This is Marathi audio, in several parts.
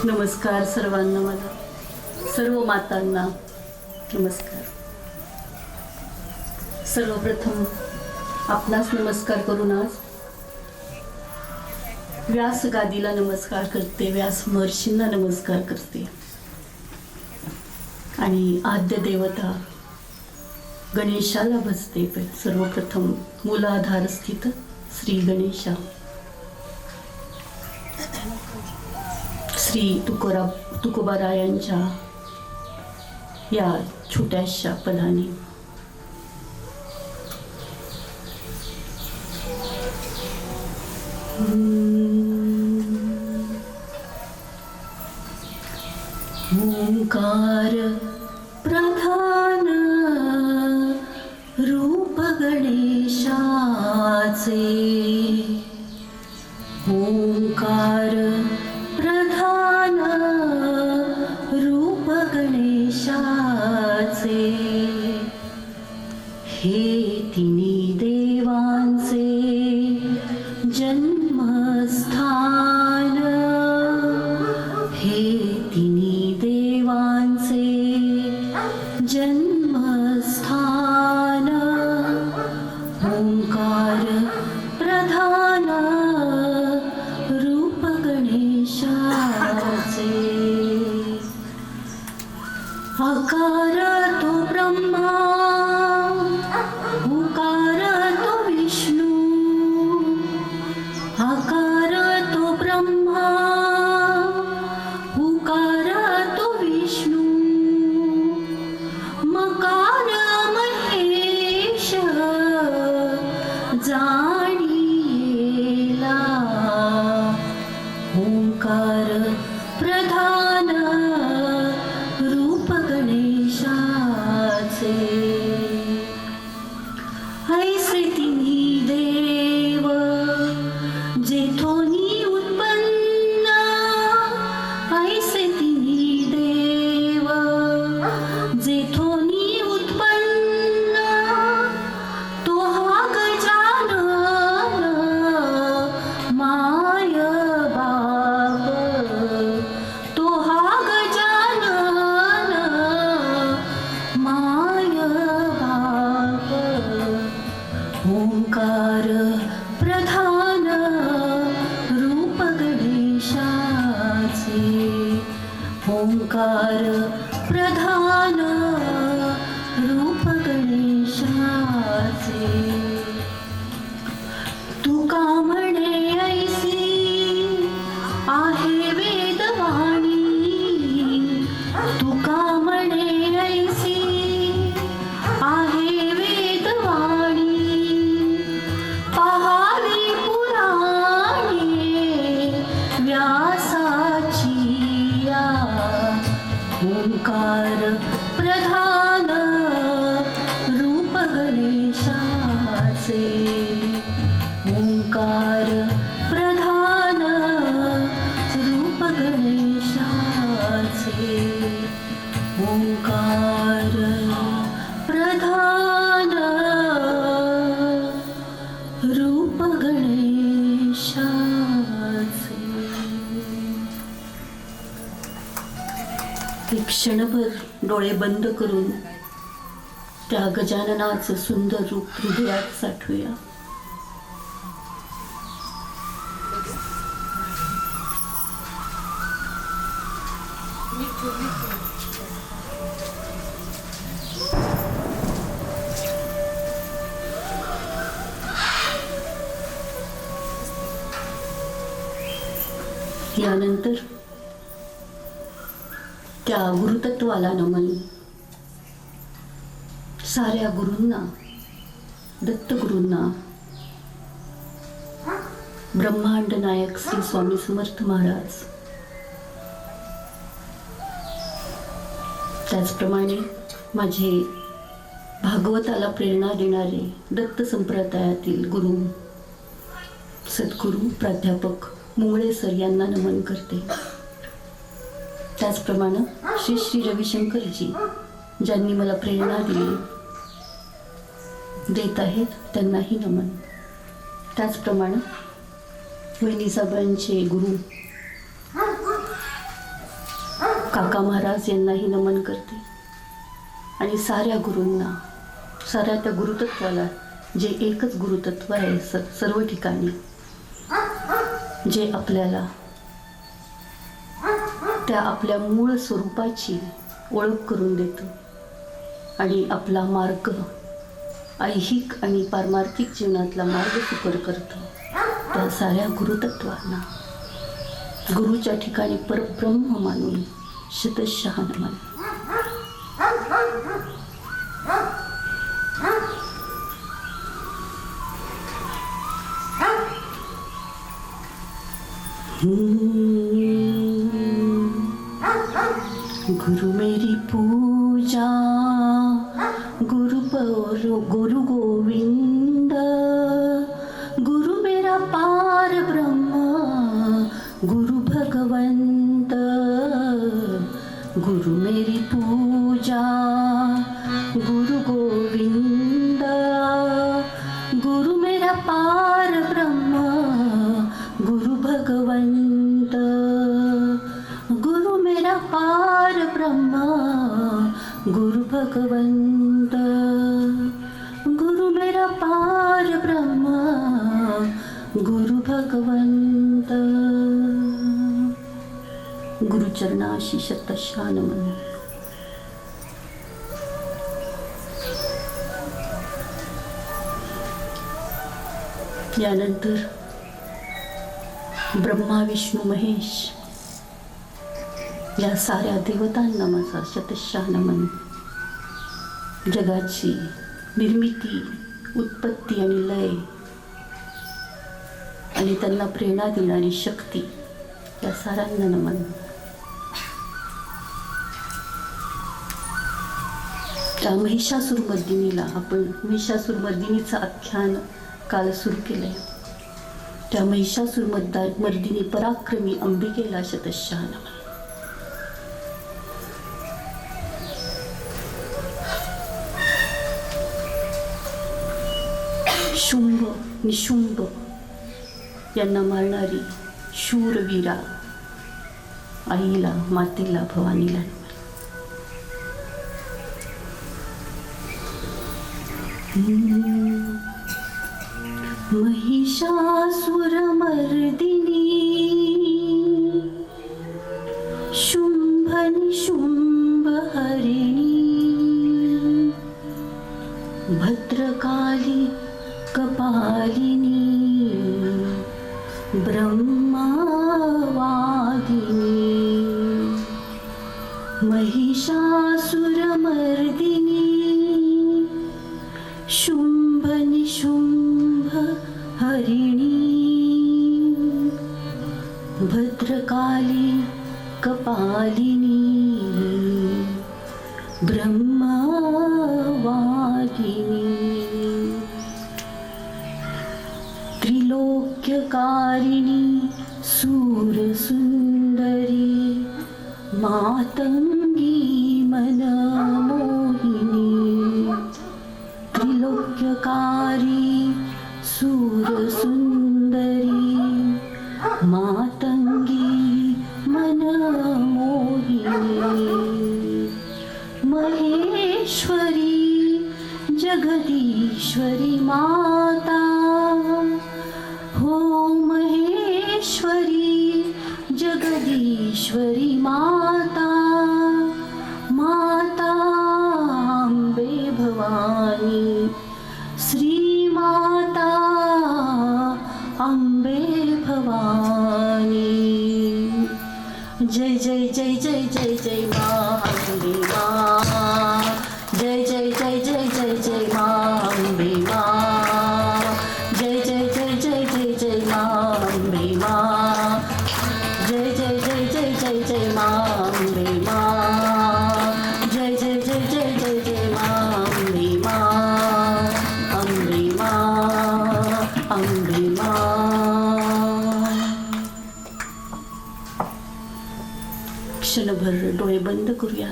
नमस्कार सर्वांना, मला सर्व मातांना नमस्कार. सर्वप्रथम आपणास नमस्कार करून आज व्यास गादीला नमस्कार करते, व्यास महर्षींना नमस्कार करते आणि आद्य देवता गणेशाला भजते. सर्वप्रथम मूलाधार स्थित श्री गणेशा, श्री तुकोबारायांच्या या छोट्याशा पदाने ओंकार प्रधान रूप गणेशाचे, ओंकार प्रधान रूप गणेशाचे, हे तिन्ही देवांचे जन्मस्थान, हे तिन्ही देवांचे जन्मस्थान, ओंकार प्रधान रूप गणेशाचे, आकार तो ब्रह्मा, उकार तो विष्णू, आकार तो ब्रह्मा, उकार तो विष्णू, मकार महेश जाणीला, ओंकार प्रधान रूप गणेशाचे, ऐसे तिन्ही देव जेथोनी उत्पन्न, ऐसे तिन्ही देव जेथोनी उत्पन्न, तो हा गजानन माय बाप, तो हा गजानन माय बाप, ओंकार प्रधान रूप गणेशाचे, ओंकार प्रधान रूप गणेशाचे, तुका म्हणे ऐसी आहे वेदवाणी, तुका म्हणे ऐसी आहे वेदवाणी, पहावी पुराणे व्यासाची या, ओंकार प्रधान रूप गणेशाचे, ओंकार प्रधान रूप गणेशाचे, ओंकार प्रधान रूप गणेशाचे. एक क्षणभर डोळे बंद करून त्या गजाननाचं सुंदर रूप हृदयात साठवूया. यानंतर त्या गुरुतत्वाला नमन. साऱ्या गुरूंना, दत्तगुरूंना, ब्रह्मांड नायक श्री स्वामी समर्थ महाराज, त्याचप्रमाणे माझे भागवताला प्रेरणा देणारे दत्त संप्रदायातील गुरु सद्गुरू प्राध्यापक मुंगळे सर यांना नमन करते. त्याचप्रमाणे श्री श्री रविशंकरजी ज्यांनी मला प्रेरणा दिली देत आहेत त्यांनाही नमन. त्याचप्रमाणे वहिनीसाहेबांचे गुरु काका महाराज यांनाही नमन करते आणि साऱ्या गुरूंना, साऱ्या त्या गुरुतत्वाला, जे एकच गुरुतत्व आहे सर्व ठिकाणी, जे आपल्याला त्या आपल्या मूळ स्वरूपाची ओळख करून देतं आणि आपला मार्ग, ऐहिक आणि पारमार्थिक जीवनातला मार्ग सुकर करतं. त्या साऱ्या गुरुतत्वांना गुरुच्या ठिकाणी परब्रह्म मानून शतशः नमन. गुरु मेरी पूजा, गुरु गोविंद, गुरु मेरा पार ब्रह्म, गुरु भगवंत. गुरु मेरी पूजा, गुरु गोविंद, गुरु मेरा पार ब्रह्म, गुरु भगवंत. गुरु मेरा पार ब्रह्म, गुरु भगवंत. गुरु मेरा पार ब्रह्म, गुरु भगवंत. गुरुचरणाशी शतशः नमन. यानंतर ब्रह्मा विष्णू महेश या साऱ्या देवतांना माझा शतशः नमन. जगाची निर्मिती, उत्पत्ती आणि लय आणि त्यांना प्रेरणा देणारी शक्ती, या साऱ्यांना नमन. त्या महिषासुरमर्दिनीला आपण महिषासुरमर्दिनीचं आख्यान काल सुरू केलंय. त्या महिषासुरमर्दिनी पराक्रमी अंबिकेला शतशः नमन. शुंभ निशुंभ यांना मारणारी शूरवीरा आईला, मातेला, भवानीला नमन. महिषासुरमर्दिनी शुंभ निशुंभ हरिणी भद्रकाली कपालिनी ब्रह्मवादिनी. महिषासुरमर्दिनी शुंभ निशुंभ हरिणी भद्रकाली कपालिनी ब्रह्मवादिनी. त्रिलोक्यकारिणी सूरसुंदरी मातंगी मनमोहिनी. त्रिलोक्यकारी सूरसुंदरी मातंगी मनमोहिनी. महेश्वरी जगदीश्वरी माता हो. महेश्वरी जगदीश्वरी माता, माता अंबे भवानी. श्री माता अंबे भवानी. जय जय जय जय जय जय माँ अंबे माँ. जय जय जय जय जय जय माँ अंबे माँ. जय जय जय जय जय जय माँ अंबे माँ. जय जय जय जय जय जय माँ अंबे माँ. जय जय जय जय जय जय माँ अंबे माँ. अंबे माँ, अंबे माँ. क्षणभर डोळे बंद करूया.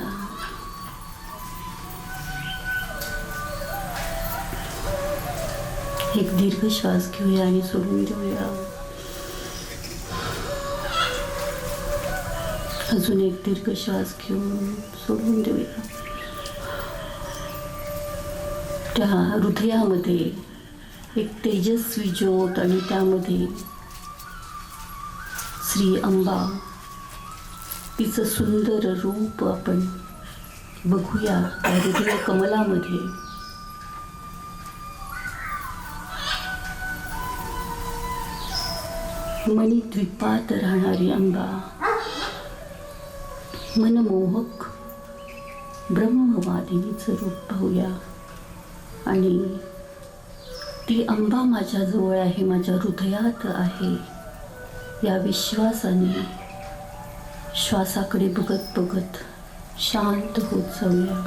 एक दीर्घ श्वास घेऊया आणि सोडून देऊया. अजून एक दीर्घ श्वास घेऊन सोडून देऊया. त्या हृदयामध्ये एक तेजस्वी ज्योत आणि त्यामध्ये श्री अंबा तिचं सुंदर रूप आपण बघूया. त्या हृदय कमलामध्ये मणिद्वीपात राहणारी अंबा, मनमोहक ब्रह्मवादिनीचं रूप पाहूया. आणि ती अंबा माझ्याजवळ आहे, माझ्या हृदयात आहे या विश्वासाने श्वासाकडे बघत बघत शांत होत जाऊया.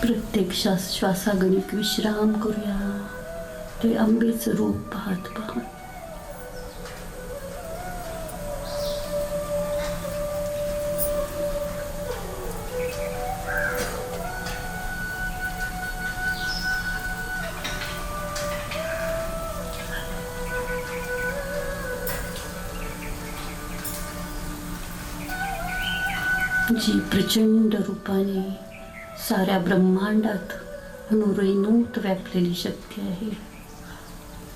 प्रत्येक श्वासागणिक विश्राम करूया. ते अंबेचं रूप पाहत पाहत जी प्रचंड रूपाने साऱ्या ब्रह्मांडात अनुरेणूत व्यापलेली शक्ती आहे,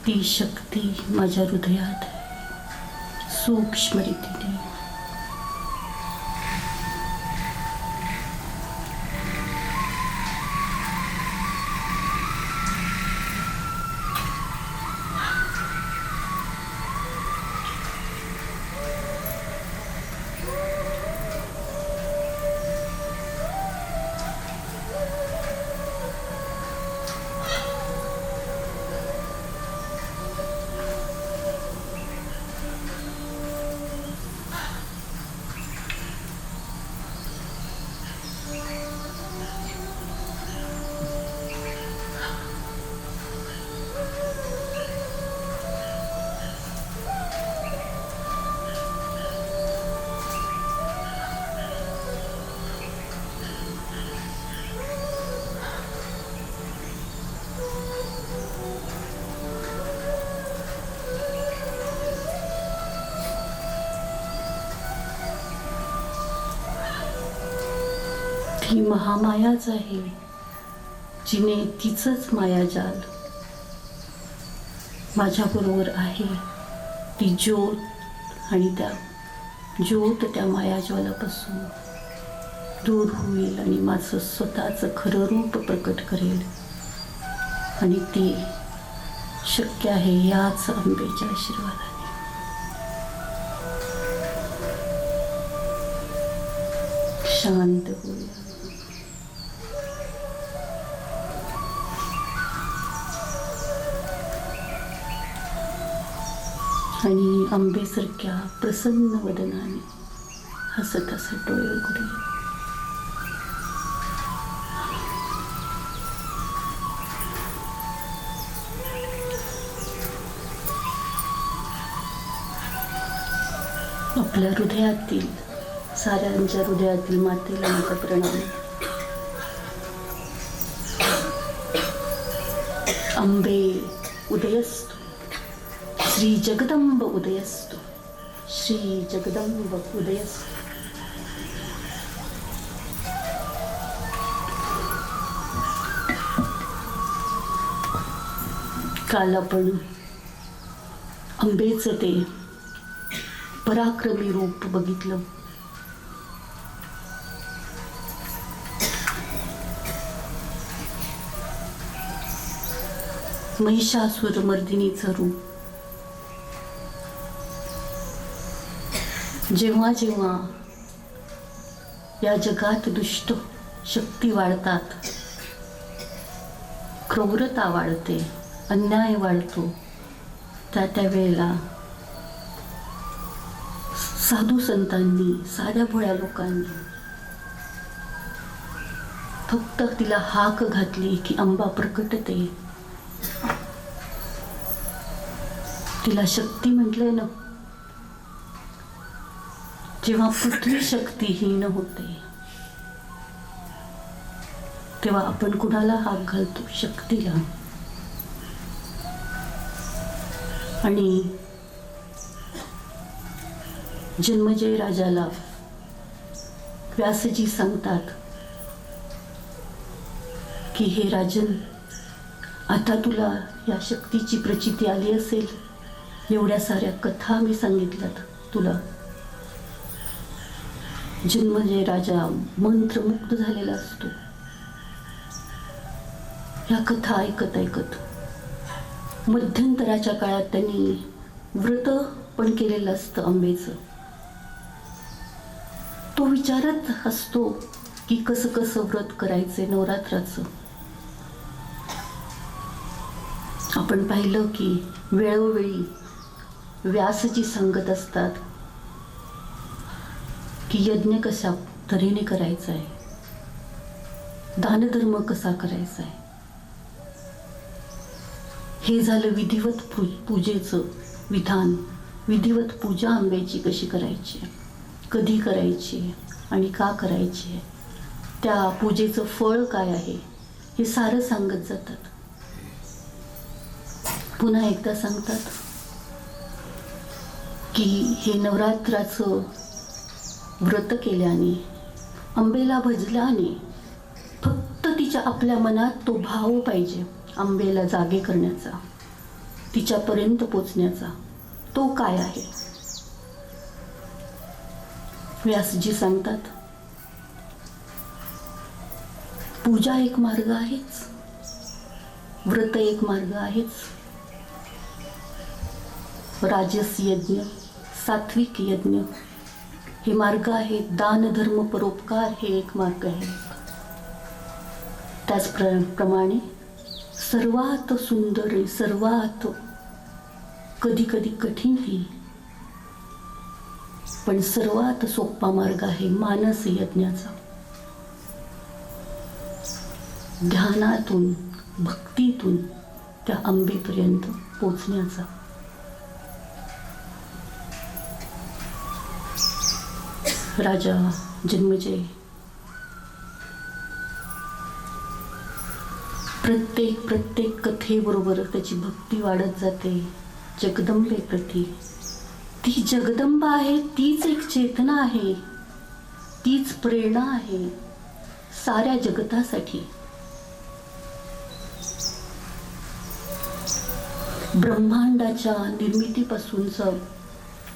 ती शक्ती माझ्या हृदयात आहे. सूक्ष्म रीतीने ही महामायाच आहे, जिने तिचंच मायाजाल माझ्याबरोबर आहे. ती ज्योत आणि त्या ज्योत त्या मायाज्वालापासून दूर होईल आणि माझं स्वतःचं खरं रूप प्रकट करेल. आणि ते शक्य आहे याच अंबेच्या आशीर्वादाने. शांत होऊया. आणि आंबेसारख्या प्रसन्न वदनाने हसत हसत डोळे उघडले. आपल्या हृदयातील साऱ्यांच्या हृदयातील मातेला माझा प्रणाम. अंबे उदयस्तु, श्री जगदंब उदयस्तु, श्री जगदंब उदयस्तु. काल आपण अंबेचं ते पराक्रमी रूप बघितलं. महिषासुरमर्दिनीचं रूप. जेव्हा जेव्हा या जगात दुष्ट शक्ती वाढतात, क्रूरता वाढते, अन्याय वाढतो, त्या वेळेला साधू संतांनी, साध्या भोळ्या लोकांनी फक्त तिला हाक घातली की अंबा प्रकटते. तिला शक्ती म्हटलंय ना. जेव्हा पृथ्वी शक्तीहीन होते तेव्हा आपण कुणाला हाक घालतो? शक्तीला. आणि जन्मजय राजाला व्यासजी सांगतात की हे राजन, आता तुला या शक्तीची प्रचिती आली असेल. एवढ्या साऱ्या कथा मी सांगितल्यात तुला. जन्मजय राजा मंत्रमुग्ध झालेला असतो. ह्या कथा ऐकत ऐकत मध्यंतराच्या काळात त्यांनी व्रत पण केलेलं असतं अंबेचं. तो विचारत असतो की कसं कसं व्रत करायचे नवरात्राचं. आपण पाहिलं की वेळोवेळी व्यासजी सांगत असतात की यज्ञ कशा तऱ्हेने करायचा आहे, दानधर्म कसा करायचा आहे. हे झालं विधिवत पूजेचं विधान. विधिवत पूजा आंब्याची कशी करायची, कधी करायची आणि का करायची, त्या पूजेचं फळ काय आहे, हे सारं सांगत जातात. पुन्हा एकदा सांगतात की हे नवरात्राचं व्रत केल्याने, अंबेला भजल्याने फक्त तिच्या आपल्या मनात तो भाव पाहिजे अंबेला जागे करण्याचा, तिच्यापर्यंत पोचण्याचा. तो काय आहे? व्यासजी सांगतात, पूजा एक मार्ग आहेच, व्रत एक मार्ग आहेच, राजस यज्ञ, सात्विक यज्ञ हे मार्ग आहेत, दान धर्म परोपकार हे एक मार्ग आहे. त्याचप्रमाणे सर्वात सुंदर, सर्वात कधी कधी कठीणही पण सर्वात सोपा मार्ग आहे मानस यज्ञाचा. ध्यानातून, भक्तीतून त्या अंबेपर्यंत पोचण्याचा. राजा जन्मजय प्रत्येक कथेबरोबर त्याची भक्ती वाढत जाते जगदंबेप्रती. ती जगदंबा आहे, तीच एक चेतना आहे, तीच प्रेरणा आहे साऱ्या जगतासाठी. ब्रह्मांडाच्या निर्मितीपासूनचं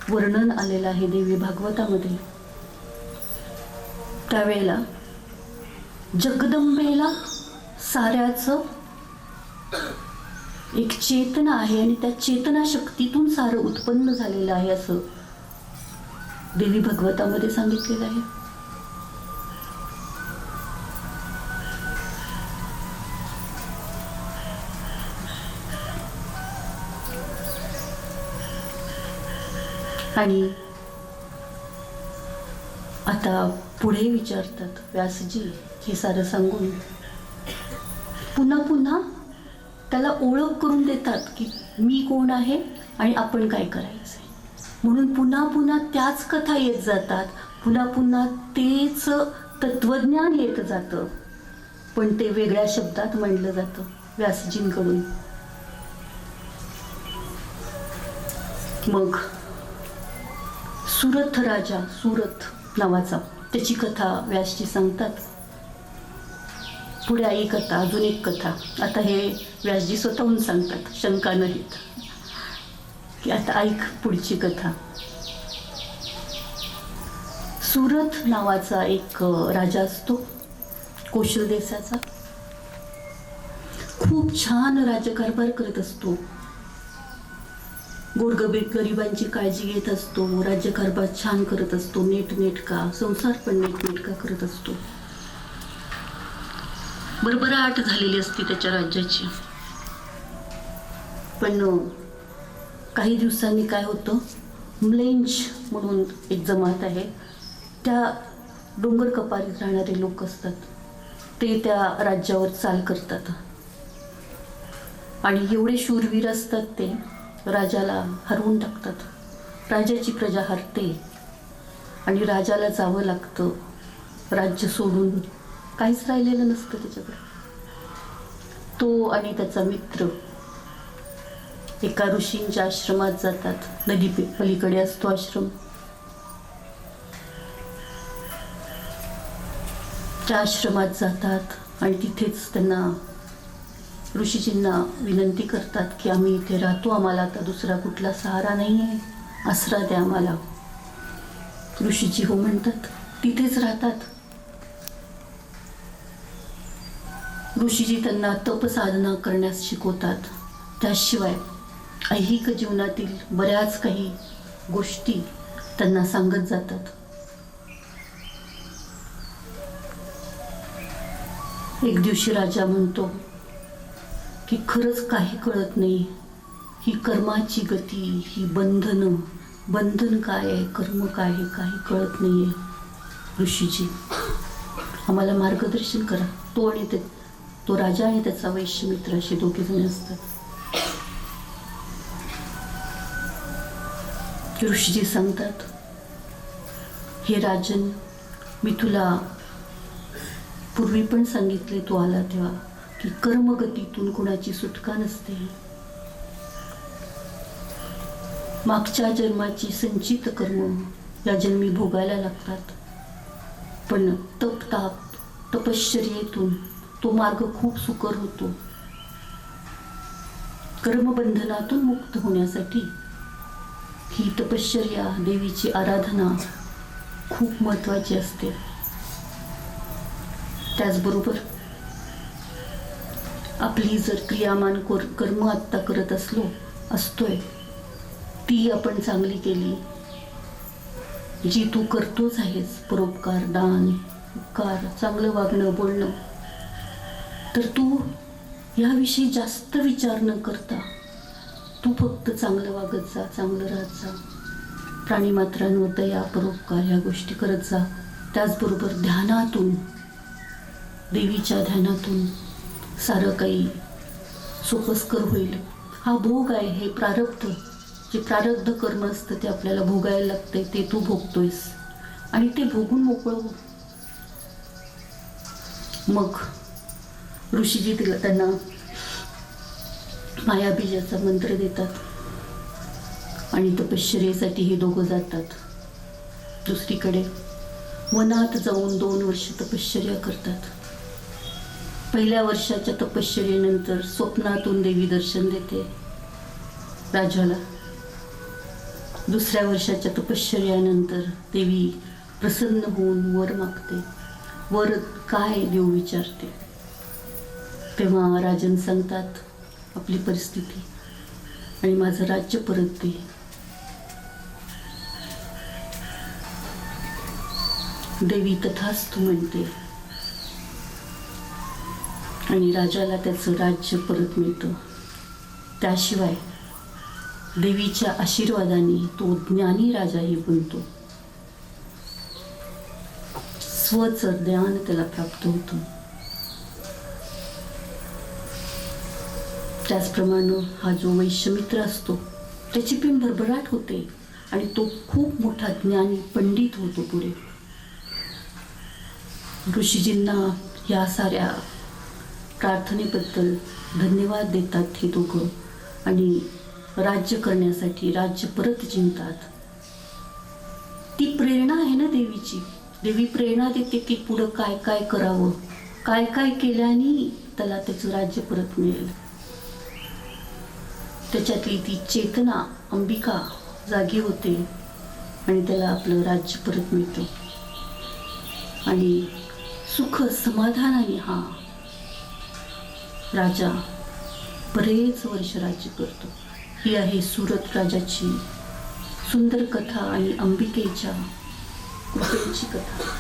वर्णन आलेलं आहे देवी भागवतामध्ये. त्यावेळेला जगदंबेला साऱ्याचं एक चेतना आहे आणि त्या चेतना शक्तीतून सारं उत्पन्न झालेलं आहे असं देवी भागवतामध्ये सांगितलेलं आहे. आणि आता पुढे विचारतात व्यासजी हे सारं सांगून पुन्हा पुन्हा त्याला ओळख करून देतात की मी कोण आहे आणि आपण काय करायचं. म्हणून पुन्हा पुन्हा त्याच कथा येत जातात, पुन्हा पुन्हा तेच तत्वज्ञान येत जातं, पण ते वेगळ्या शब्दात म्हणलं जातं व्यासजींकडून. मग सुरथ राजा, सुरथ नावाचा, त्याची कथा व्यासजी सांगतात. पुढे एक कथा, अजून एक कथा. आता हे व्यासजी स्वतःहून सांगतात, शंका नाहीत की आता ऐक पुढची कथा. सुरथ नावाचा एक राजा असतो कौशल देशाचा. खूप छान राज्यकारभार करत असतो, गरिबांची काळजी घेत असतो, राज्यकारभार छान करत असतो, नीटनेटका, संसार पण नीटनेटका करत असतो. भरभराट झालेली असते त्याच्या राज्याची. पण काही दिवसांनी काय होतं, म्लेंच म्हणून एक जमात आहे, त्या डोंगर कपारीत राहणारे लोक असतात, ते त्या राज्यावर चाल करतात आणि एवढे शूरवीर असतात ते राजाला हरवून टाकतात. राजाची प्रजा हरते आणि राजाला जावं लागतं, राज्य सोडून काहीच राहिलेलं नसतं त्याच्याकडे. तो आणि त्याचा मित्र एका ऋषींच्या आश्रमात जातात. नदी पलीकडे असतो आश्रम. त्या आश्रमात जातात आणि तिथेच त्यांना ऋषीजींना विनंती करतात की आम्ही इथे राहतो, आम्हाला आता दुसरा कुठला सहारा नाही आहे, आसरा द्या आम्हाला. ऋषीजी हो म्हणतात. तिथेच राहतात. ऋषीजी त्यांना तपसाधना करण्यास शिकवतात. त्याशिवाय ऐहिक जीवनातील बऱ्याच काही गोष्टी त्यांना सांगत जातात. एक दिवशी राजा म्हणतो की खरंच काही कळत नाही, ही कर्माची गती, ही बंधन काय आहे, कर्म काय आहे, काही कळत नाही आहे. ऋषीजी आम्हाला मार्गदर्शन करा. तो राजा आणि त्याचा वैश्य मित्र असे दोघे जण असतात. ऋषीजी सांगतात, हे राजन, मी तुला पूर्वी पण सांगितले तू आला तेव्हा की कर्मगतीतून कुणाची सुटका नसते. मागच्या जन्माची संचित कर्म या जन्मी भोगायला लागतात. पण तपश्चर्येतून तो मार्ग खूप सुकर होतो. कर्मबंधनातून मुक्त होण्यासाठी ही तपश्चर्या, देवीची आराधना खूप महत्त्वाची असते. त्याचबरोबर आपली जर क्रियामान कर्म आत्ता करत असतोय ती आपण चांगली केली, जी तू करतोच आहेस, परोपकार, दान, उपकार, चांगलं वागणं, बोलणं, तर तू याविषयी जास्त विचार न करता तू फक्त चांगलं वागत जा, चांगलं राहत जा, प्राणीमात्रांवर दया, परोपकार ह्या गोष्टी करत जा. त्याचबरोबर ध्यानातून, देवीच्या ध्यानातून सारं काही सोपस्कर होईल. हा भोग आहे, हे प्रारब्ध, जे प्रारब्ध कर्म असतं ते आपल्याला भोगायला लागते, ते तू भोगतोयस आणि ते भोगून मोकळं हो. मग ऋषीजी त्यांना मायाबीजाचा मंत्र देतात आणि तपश्चर्येसाठी हे दोघं जातात. दुसरीकडे वनात जाऊन 2 वर्ष तपश्चर्या करतात. पहिल्या वर्षाच्या तपश्चर्येनंतर स्वप्नातून देवी दर्शन देते राजाला. दुसऱ्या वर्षाच्या तपश्चर्यानंतर देवी प्रसन्न होऊन वर मागते. वर काय देव विचारते. तेव्हा राजन सांगतात आपली परिस्थिती आणि माझं राज्य परत दे. देवी तथास्तु म्हणते आणि राजाला त्याचं राज्य परत मिळतं. त्याशिवाय देवीच्या आशीर्वादाने तो ज्ञानी राजाही बनतो. स्वचं ज्ञान त्याला प्राप्त होतं. त्याचप्रमाणे हा जो वैश्यमित्र असतो त्याची पण भरभराट होते आणि तो खूप मोठा ज्ञानी पंडित होतो पुढे. ऋषीजींना या साऱ्या प्रार्थनेबद्दल धन्यवाद देतात हे दोघं आणि राज्य करण्यासाठी राज्य परत जिंकतात. ती प्रेरणा आहे ना देवीची. देवी प्रेरणा देते की पुढं काय काय करावं, काय काय केल्याने त्याला त्याचं राज्य परत मिळेल. त्याच्यातली ती चेतना अंबिका जागी होते आणि त्याला आपलं राज्य परत मिळतं आणि सुख समाधानाने हा राजा बरेच वर्ष राज्य करतो. ही आहे सुरत राजाची सुंदर कथा आणि अंबिकेच्या कृपेची कथा.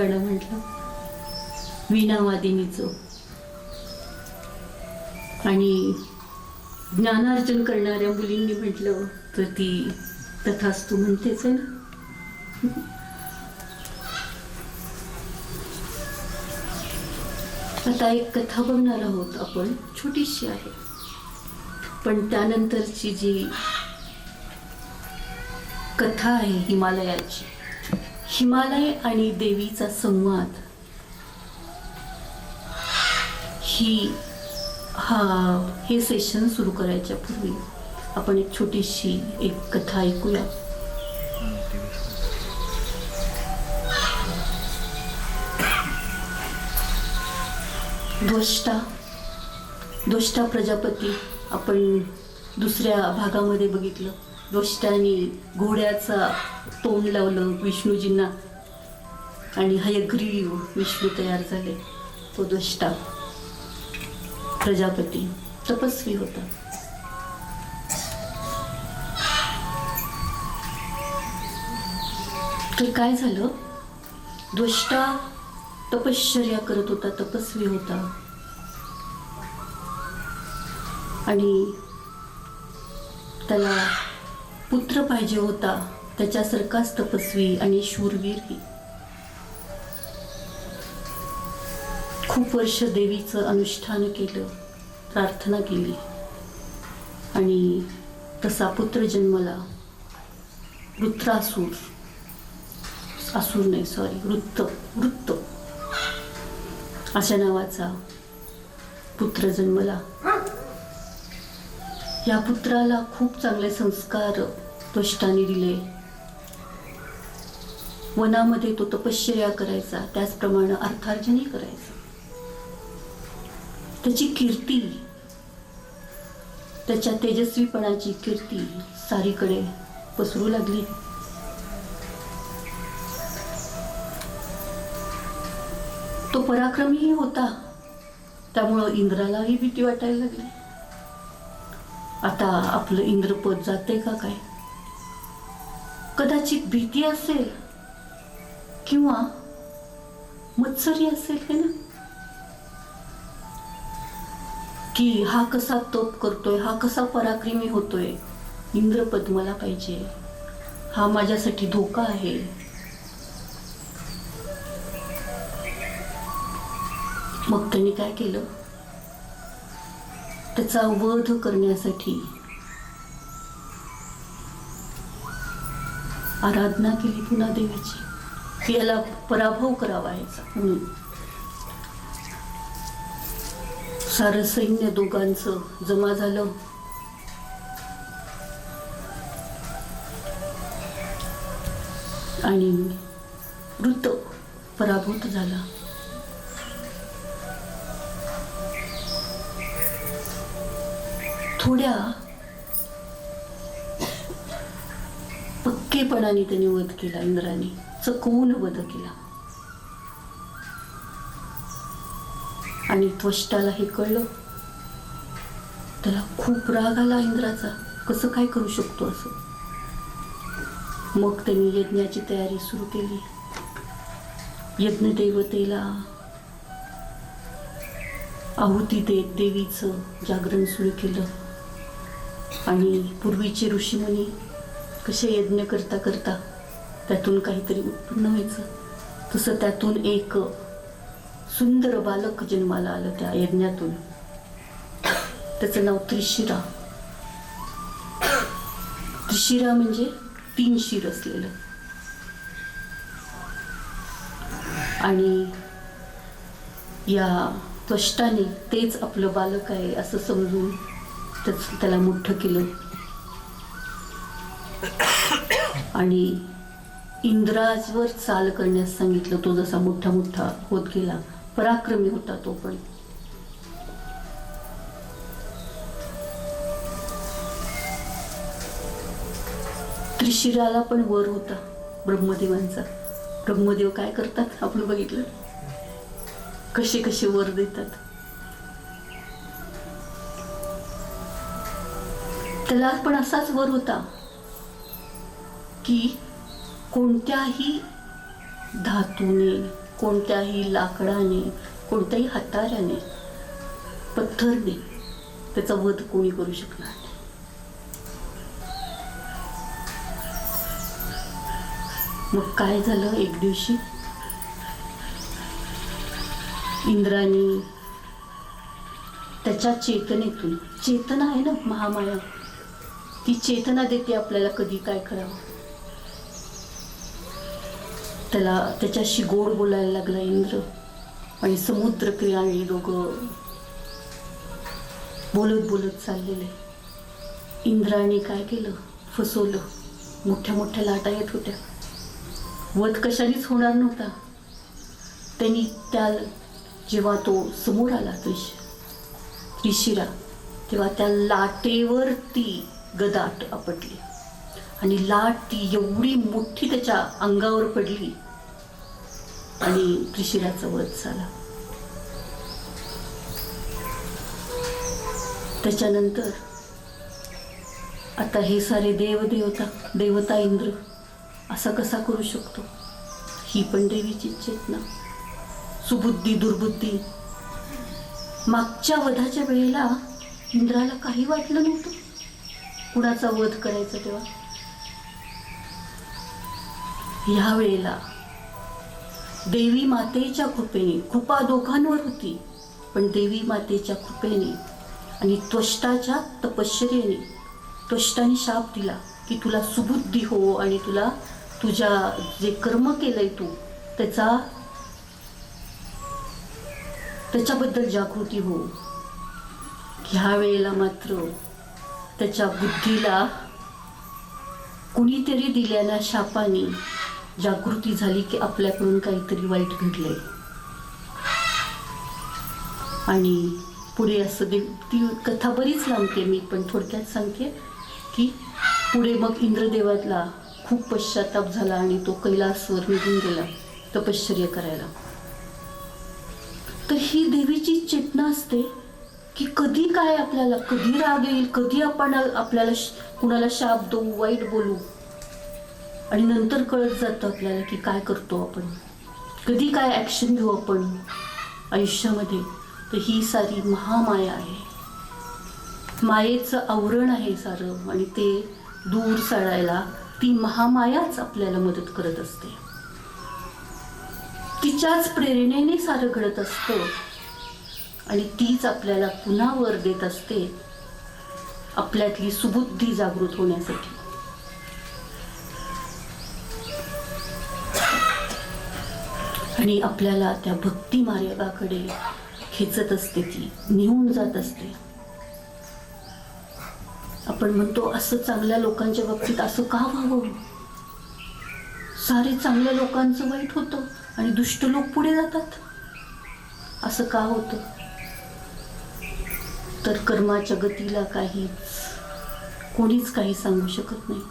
गाणं म्हटलं, वीणावादिनीचं. आणि ज्ञानार्जन करणाऱ्या मुलींनी म्हटलं तर ती तथास्तु म्हणतेच आहे ना. आता एक कथा बघणार आहोत आपण, छोटीशी आहे, पण त्यानंतरची जी कथा आहे हिमालयाची, हिमालय आणि देवीचा संवाद, हे सेशन सुरू करायच्या पूर्वी आपण एक छोटीशी एक कथा ऐकूया. द्वष्टा प्रजापती, आपण दुसऱ्या भागामध्ये बघितलं, द्वष्टाने घोड्याचा तोंड लावलं विष्णूजींना आणि हयग्रीव विष्णू तयार झाले. तो द्वष्टा प्रजापती तपस्वी होता. तर काय झालं, द्वष्टा तपश्चर्या करत होता, तपस्वी होता आणि त्याला पुत्र पाहिजे होता, त्याच्यासारखाच तपस्वी आणि शूरवीरही. खूप वर्ष देवीचं अनुष्ठान केलं, प्रार्थना केली आणि तसा पुत्र जन्मला. वृत्त अशा नावाचा पुत्र जन्मला. या पुत्राला खूप चांगले संस्कार द्वष्टाने दिले. वनामध्ये तो तपश्चर्या करायचा, त्याचप्रमाणे अर्थार्जनही करायचा. त्याची कीर्ती, त्याच्या तेजस्वीपणाची कीर्ती सारीकडे पसरू लागली. तो पराक्रमीही होता, त्यामुळं इंद्रालाही भीती वाटायला लागली. आता आपलं इंद्रपद जाते का काय? कदाचित भीती असेल किंवा मत्सरी असेल, है ना, की हा कसा तप करतोय, हा कसा पराक्रमी होतोय, इंद्रपद मला पाहिजे, हा माझ्यासाठी धोका आहे. मग त्यांनी काय केलं, त्याचा वध करण्यासाठी आराधना केली पुन्हा देवीची, की याला पराभव करावा याचा म्हणून. सारं सैन्य दोघांचं जमा झालं आणि वृत्त पराभूत झाला. थोड्या पक्केपणाने त्याने वध केला, इंद्राने चकवून वध केला. आणि त्वष्टाला हे कळलं, त्याला खूप राग आला इंद्राचा, कसं काय करू शकतो असं. मग त्यांनी यज्ञाची तयारी सुरू केली. यज्ञदेवतेला आहुती देत देवीचं जागरण सुरू केलं. आणि पूर्वीचे ऋषीमुनी कसे यज्ञ करता करता त्यातून काहीतरी उत्पन्न व्हायचं, तसं त्यातून एक सुंदर बालक जन्माला आलं त्या यज्ञातून. त्याचं नाव त्रिशिरा. त्रिशिरा म्हणजे 3 शिर असलेलं. आणि या त्वष्टाने तेच आपलं बालक आहे असं समजून त्याला मोठं केलं. आणि इंद्राजवर चाल करण्यास सांगितलं. तो जसा मोठा मोठा होत गेला, पराक्रमी होता तो पण. त्रिशिराला पण वर होता ब्रह्मदेवांचा. ब्रह्मदेव काय करतात आपण बघितलं, कसे कसे वर देतात. त्याला पण असाच वर होता की कोणत्याही धातूने, कोणत्याही लाकडाने, कोणत्याही हाताऱ्याने, पत्थरने त्याचा वध कोणी करू शकणार नाही. मग काय झालं, एक दिवशी इंद्राने त्याच्या चेतनेतून, चेतना आहे ना महामाया, ती चेतना देते आपल्याला कधी काय करावं. त्याला त्याच्याशी गोड बोलायला लागला इंद्र, आणि समुद्र किनारी दोघं बोलत बोलत चाललेले. इंद्राने काय केलं, फसवलं. मोठ्या मोठ्या लाटा येत होत्या, वध कशानेच होणार नव्हता. त्यांनी जेव्हा तो समोर आला त्रिशिरा, तेव्हा त्या लाटेवर ती गदा आपटली, आणि लाट ती एवढी मोठी त्याच्या अंगावर पडली आणि त्रिशिराचा वध झाला. त्याच्यानंतर आता हे सारे देवता इंद्र असा कसा करू शकतो? ही पण देवीची चेतना, सुबुद्धी दुर्बुद्धी. मागच्या वधाच्या वेळेला इंद्राला काही वाटलं नव्हतं कुणाचा वध करायचा. तेव्हा ह्या वेळेला देवी मातेच्या कृपेने, कृपा दोघांवर होती, पण देवी मातेच्या कृपेने आणि त्वष्टाच्या तपश्चर्येने त्वष्टाने शाप दिला की तुला सुबुद्धी हो, आणि तुला तुझ्या जे कर्म केलंय तू त्याच्याबद्दल जागृती हो. ह्या वेळेला मात्र त्याच्या बुद्धीला कुणीतरी दिलेल्या शापाने जागृती झाली की आपल्याकडून काहीतरी वाईट घडलंय. आणि पुढे असं ती कथा बरीच लांबते, मी पण थोडक्यात सांगते की पुढे मग इंद्रदेवाला खूप पश्चाताप झाला आणि तो कैलासवर निघून गेला तपश्चर्या करायला. तर ही देवीची चेतना असते की कधी काय आपल्याला, कधी राग येईल, कधी आपण आपल्याला कुणाला शाप देऊ, वाईट बोलू, आणि नंतर कळत जातं आपल्याला की काय करतो आपण, कधी काय ॲक्शन घेऊ आपण आयुष्यामध्ये. तर ही सारी महामाया आहे, मायेचं आवरण आहे सारं, आणि ते दूर सारायला ती महामायाच आपल्याला मदत करत असते. तिच्याच प्रेरणेने सारं घडत असतं, आणि तीच आपल्याला पुन्हा वर देत असते आपल्यातली सुबुद्धी जागृत होण्यासाठी. आणि आपल्याला त्या भक्ती मार्गाकडे खेचत असते, ती नेऊन जात असते. आपण म्हणतो असं चांगल्या लोकांच्या बाबतीत असं का व्हावं, सारे चांगल्या लोकांचं वाईट होतं आणि दुष्ट लोक पुढे जातात, असं का होतं? तर कर्माच्या गतीला कोणीच काही सांगू शकत नाही.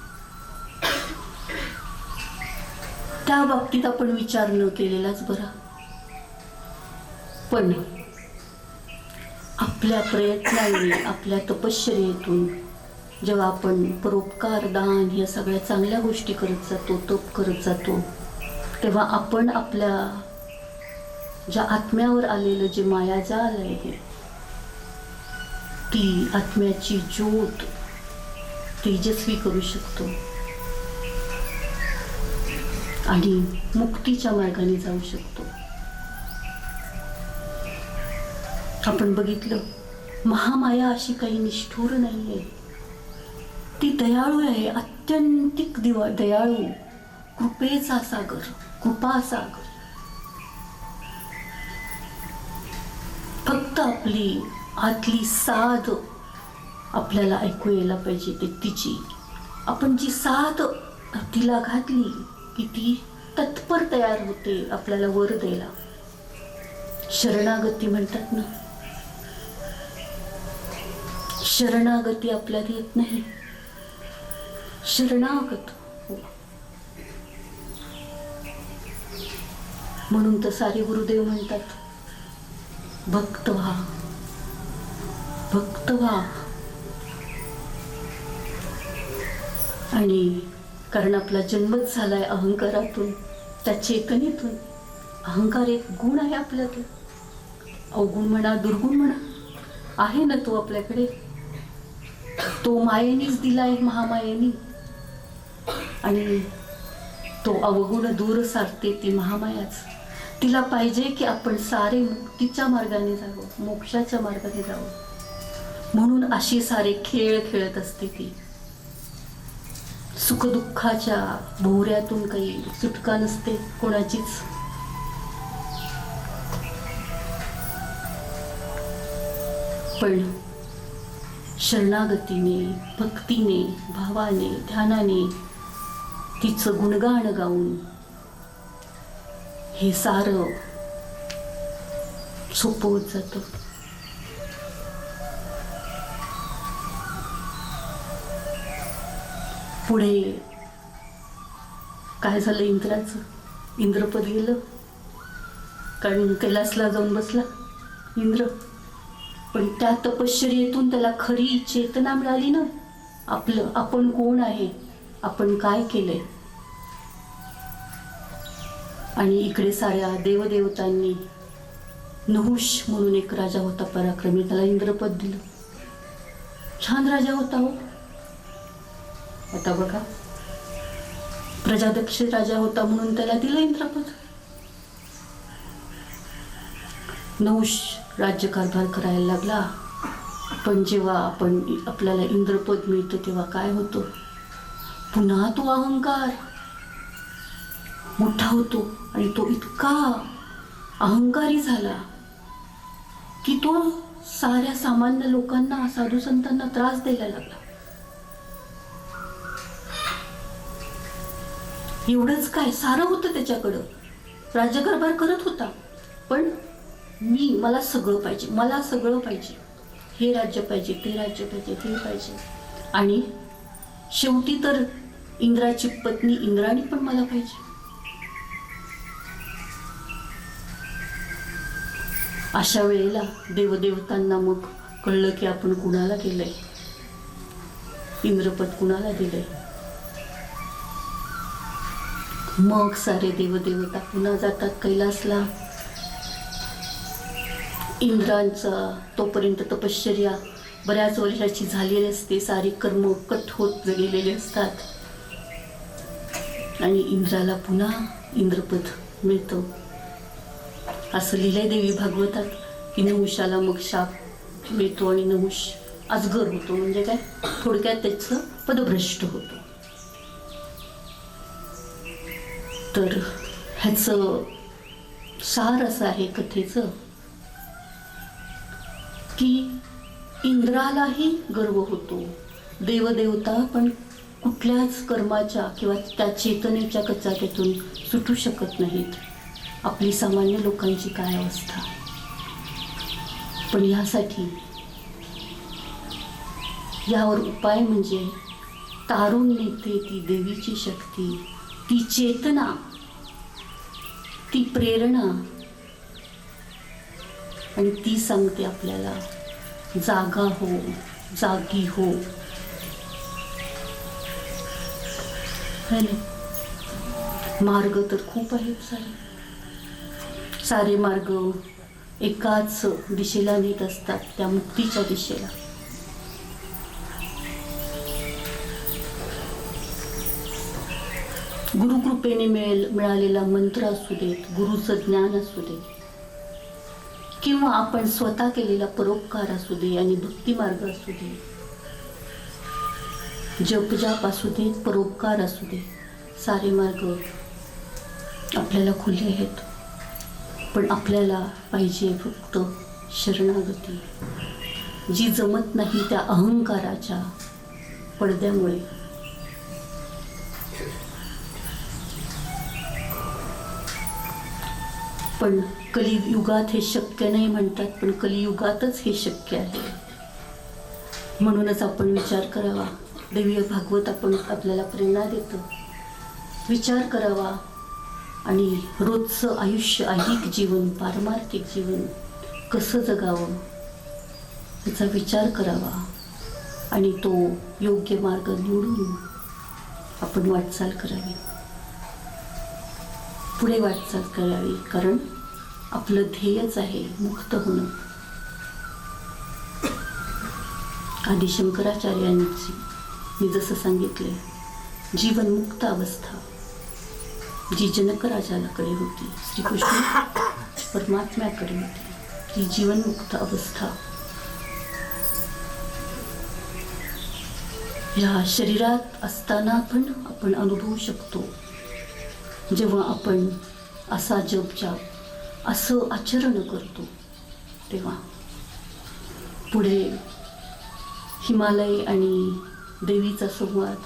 त्या बाबतीत आपण विचार न केलेलाच बरा. पण आपल्या प्रयत्नांनी, आपल्या तपश्चर्येतून जेव्हा आपण परोपकार, दान या सगळ्या चांगल्या गोष्टी करत जातो, तप करत जातो, तेव्हा आपण आपल्या ज्या आत्म्यावर आलेलं जे मायाजाल आहे, ती आत्म्याची ज्योत तेजस्वी करू शकतो आणि मुक्तीच्या मार्गाने जाऊ शकतो. आपण बघितलं, महामाया अशी काही निष्ठुर नाही आहे, ती दयाळू आहे, अत्यंतिक दयाळू, कृपेचा सागर, कृपा सागर. फक्त आपली आतली साध आपल्याला ऐकू यायला पाहिजे, ते तिची. आपण जी साध तिला घातली की ती तत्पर तयार होते आपल्याला वर द्यायला. शरणागती म्हणतात ना, शरणागती आपल्याला येत नाही, शरणागत हो. म्हणून तर सारे गुरुदेव म्हणतात, भक्त व्हा, भक्त व्हा. आणि कारण आपला जन्मच झालाय अहंकारातून, त्या चेतनेतून, अहंकार एक गुण आहे आपल्यात, अवगुण म्हणा दुर्गुण म्हणा, आहे ना तो आपल्याकडे. तो मायेनीच दिलाय, महामायेनी. आणि तो अवगुण दूर सारते ती महामायाच. तिला पाहिजे की आपण सारे मुक्तीच्या मार्गाने जावं, मोक्षाच्या मार्गाने जावं. म्हणून अशी सारे खेळ खेळत असते ती. सुखदुःखाच्या भोवऱ्यातून काही सुटका नसते कोणाचीच. पण शरणागतीने, भक्तीने, भावाने, ध्यानाने, तिचं गुणगान गाऊन हे सारं सोपं होत जातं. पुढे काय झालं, इंद्राचं इंद्रपद गेलं, कारण कैलासला जाऊन बसला इंद्र. पण त्या तपश्चर्येतून त्याला खरी चेतना मिळाली ना, आपण कोण आहे, आपण काय केलंय. आणि इकडे साऱ्या देवदेवतांनी, नहुष म्हणून एक राजा होता पराक्रमी, त्याला इंद्रपद दिलं. छान राजा होता हो. आता बघा, प्रजादक्ष राजा होता म्हणून त्याला दिलं इंद्रपद. नहुष राज्यकारभार करायला लागला. पण जेव्हा आपल्याला इंद्रपद मिळतं तेव्हा काय होतं, पुन्हा तो अहंकार मोठा होतो. आणि तो इतका अहंकारी झाला की तो साऱ्या सामान्य लोकांना, साधू संतांना त्रास द्यायला लागला. एवढंच काय, सारं होतं त्याच्याकडं, राज्यकारभार करत होता. पण मला सगळं पाहिजे, मला सगळं पाहिजे, हे राज्य पाहिजे, ते राज्य पाहिजे, ते पाहिजे. आणि शेवटी तर इंद्राची पत्नी इंद्राणी पण मला पाहिजे. अशा वेळेला देवदेवतांना मग कळलं की आपण कुणाला केलंय, इंद्रपद कुणाला दिलंय. मग सारे देवदेवता पुन्हा जातात कैलासला. इंद्रांचा तोपर्यंत तपश्चर्या बऱ्याच वर्षाची झालेली असते, सारी कर्म कट होत गेलेले असतात. आणि इंद्राला पुन्हा इंद्रपद मिळतं. असं लिहिलंय देवी भागवतात की नहुषाला मग शाप मिळतो आणि नहुष अजगर होतो. म्हणजे काय, थोडक्यात त्याचं पदभ्रष्ट होतं. तर ह्याचं सार असं आहे कथेचं की इंद्रालाही गर्व होतो. देवदेवता पण कुठल्याच कर्माच्या किंवा त्या चेतनेच्या कचाट्यातून सुटू शकत नाहीत. आपली सामान्य लोकांची काय अवस्था. पण ह्यासाठी यावर उपाय म्हणजे तारून नेते ती देवीची शक्ती, ती चेतना, ती प्रेरणा. आणि ती सांगते आपल्याला जागा हो, जागी हो. है ना? मार्ग तर खूप आहेत सारे मार्ग एकाच दिशेला नेत असतात, त्या मुक्तीच्या दिशेला. गुरुकृपेने मिळालेला मंत्र असू देत, गुरुचं ज्ञान असू दे, किंवा आपण स्वतः केलेला परोपकार असू दे आणि भक्ती मार्ग असू दे, जपजाप असू दे, परोपकार असू दे, सारे मार्ग आपल्याला खुले आहेत. पण आपल्याला पाहिजे फक्त शरणागती, जी जमत नाही त्या अहंकाराच्या पडद्यामुळे. पण कलियुगात हे शक्य नाही म्हणतात, पण कलियुगातच हे शक्य आहे. म्हणूनच आपण विचार करावा. देवी भागवत आपल्याला प्रेरणा देतं. विचार करावा आणि रोजचं आयुष्य, ऐहिक जीवन, पारमार्थिक जीवन कसं जगावं याचा विचार करावा आणि तो योग्य मार्ग निवडून आपण वाटचाल करावी. पुढे वाटचाल करावी, कारण आपलं ध्येयच आहे मुक्त होणं. आदि शंकराचार्यांची मी जसं सांगितले, जीवनमुक्त अवस्था जी जनकराजाकडे होती, श्रीकृष्ण परमात्म्याकडे होती, ती जीवनमुक्त अवस्था या शरीरात असताना पण आपण अनुभवू शकतो. जेव्हा आपण असा जप असं आचरण करतो, तेव्हा पुढे हिमालय आणि देवीचा संवाद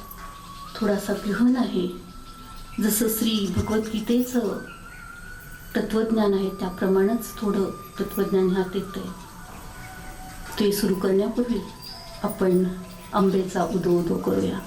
थोडासा गहन आहे. जसं श्री भगवद्गीतेचं तत्त्वज्ञान आहे त्याप्रमाणेच थोडं तत्त्वज्ञान ह्यात येतंय. ते सुरू करण्यापूर्वी आपण आंबेचा उदो उदो करूया.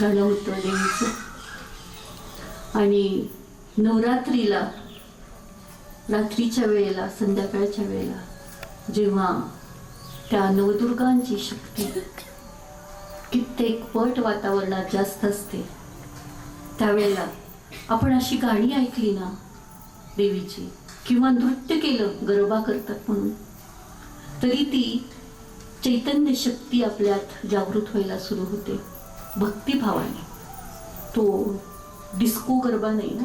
जाणं होतं देवीचं. आणि नवरात्रीला रात्रीच्या वेळेला, संध्याकाळच्या वेळेला जेव्हा त्या नवदुर्गांची शक्ती कित्येक पट वातावरणात जास्त असते, त्यावेळेला आपण अशी गाणी ऐकली ना देवीची, किंवा नृत्य केलं गरबा करतात म्हणून, तरी ती चैतन्य शक्ती आपल्यात जागृत व्हायला सुरू होते भक्तिभावाने. तो डिस्को गरबा नाही ना,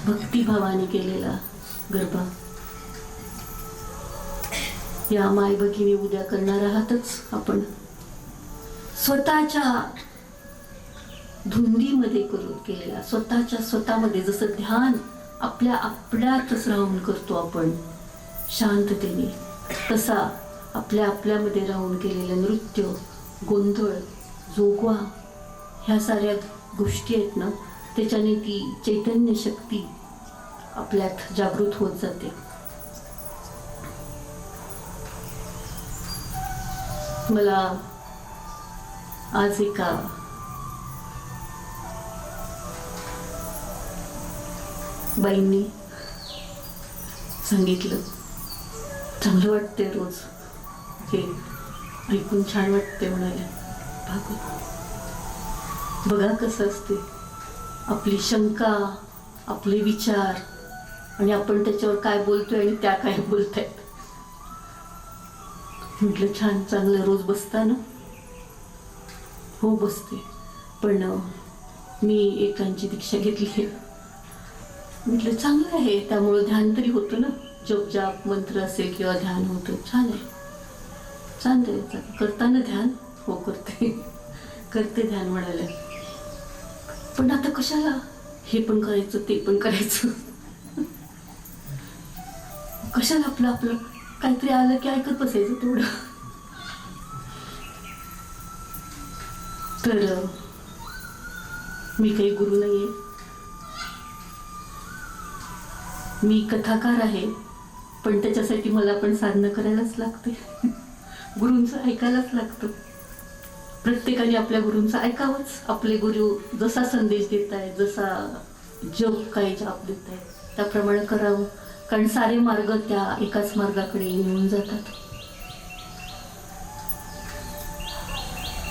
भक्तिभावाने केलेला गरबा. या माय भगिनी उद्या करणार आहातच आपण. स्वतःच्या धुंदीमध्ये करून केलेला, स्वतःमध्ये जसं ध्यान आपल्यातच राहून करतो आपण शांततेने, तसा आपल्यामध्ये राहून केलेलं नृत्य, गोंधळ, जोगवा, ह्या साऱ्या गोष्टी आहेत ना, त्याच्याने ती चैतन्य शक्ती आपल्यात जागृत होत जाते. मला आज एका बाईंनी सांगितलं, चांगलं वाटतंय रोज हे ऐकून, छान वाटतंय म्हणाले. बघा कसं असते आपली शंका, आपले विचार, आणि आपण त्याच्यावर काय बोलतोय आणि त्या काय बोलतायत. म्हटलं छान, चांगलं. रोज बसता ना? हो बसते, पण मी एकांची दीक्षा घेतली आहे. म्हटलं चांगलं आहे, त्यामुळं ध्यान तरी होतं ना, जप जाप मंत्र असेल किंवा ध्यान होतं. छान आहे, चांगलं आहे. करताना ध्यान? हो करते ध्यान म्हणाले. पण आता कशाला हे पण करायचं ते पण करायचं, कशाला आपलं काहीतरी आलं की ऐकत बसायचं तेवढं. तर मी काही गुरु नाहीये, मी कथाकार आहे, पण त्याच्यासाठी मला पण साधना करायलाच लागते. गुरूंचं ऐकायलाच लागतं. प्रत्येकाने आपल्या गुरूंचं ऐकावंच. आपले गुरु जसा संदेश देत आहेत, जसा जग काही जाप देत आहेत, त्याप्रमाणे करावं. कारण सारे मार्ग त्या एकाच मार्गाकडे मिळून जातात.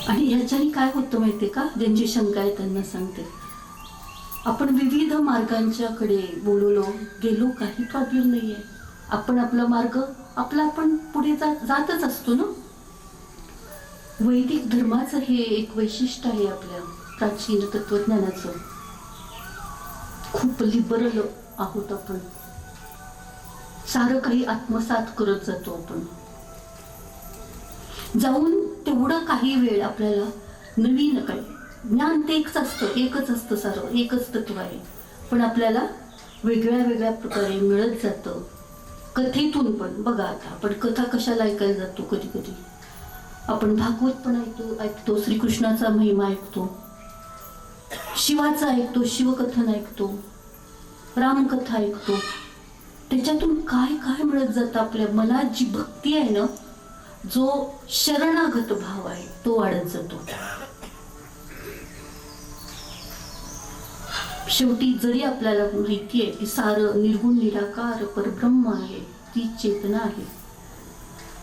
आणि ह्याच्याने काय होतं माहितीये का, ज्यांची शंका आहे त्यांना सांगते, आपण विविध मार्गांच्याकडे गेलो काही प्रॉब्लेम नाहीये. आपण आपला मार्ग आपण पुढे जातच असतो ना. वैदिक धर्माचं हे एक वैशिष्ट्य आहे आपल्या प्राचीन तत्वज्ञानाचं. खूप लिबरल आहोत आपण, सारं काही आत्मसात करत जातो आपण. जाऊन तेवढं काही वेळ आपल्याला नवीन काही ज्ञान तेच असतं, एकच असतं, सारं एकच तत्व आहे, पण आपल्याला वेगळ्या प्रकारे मिळत जातं. कथेतून पण बघा, आता आपण कथा कशाला ऐकायला जातो, कधी कधी आपण भागवत पण ऐकतो, श्रीकृष्णाचा महिमा ऐकतो, शिवाचा ऐकतो, शिवकथन ऐकतो, रामकथा ऐकतो. त्याच्यातून काय काय मिळत जातं. आपल्या मनात जी भक्ती आहे ना, जो शरणागत भाव आहे, तो वाढत जातो. शेवटी जरी आपल्याला माहिती आहे की सारं निर्गुण निराकार परब्रह्म आहे, ती चेतना आहे,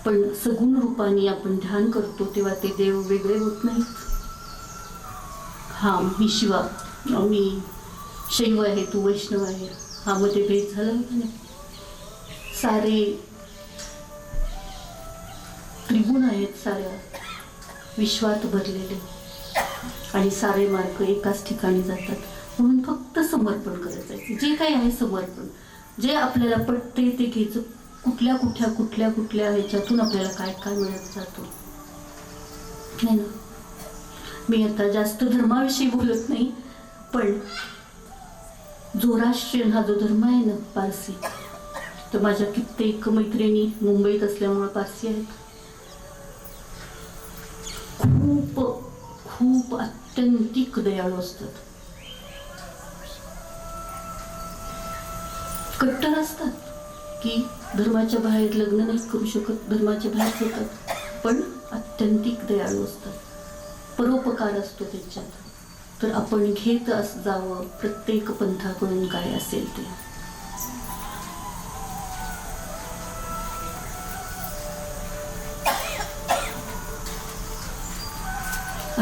पण सगुण रूपाने आपण ध्यान करतो तेव्हा ते देव वेगळे होत नाहीत. हा मी मी शैव आहे, तू वैष्णव आहे, हा मध्ये भेद झाला की नाही. सारे त्रिगुण आहेत साऱ्या विश्वात भरलेले, आणि सारे मार्ग एकाच ठिकाणी जातात. म्हणून फक्त समर्पण करायचं, जे काही आहे समर्पण, जे आपल्याला पटते ते घ्यायचं. कुठल्या ह्याच्यातून आपल्याला काय काय मिळत जातो नाही ना. मी आता जास्त धर्माविषयी बोलत नाही, पण झोराष्ट्रियन हा जो धर्म आहे ना, पारसी, तर माझ्या कित्येक मैत्रिणी मुंबईत असल्यामुळे पारसी आहेत. खूप अत्यंतिक दयाळू असतात, कट्टर असतात की धर्माच्या बाहेर लग्न नाही करू शकत, धर्माच्या बाहेर होतात, पण अत्यंतिक दयाळू असतात. परोपकार असतो त्याच्यात. तर आपण घेत जावं प्रत्येक पंथाकडून काय असेल ते.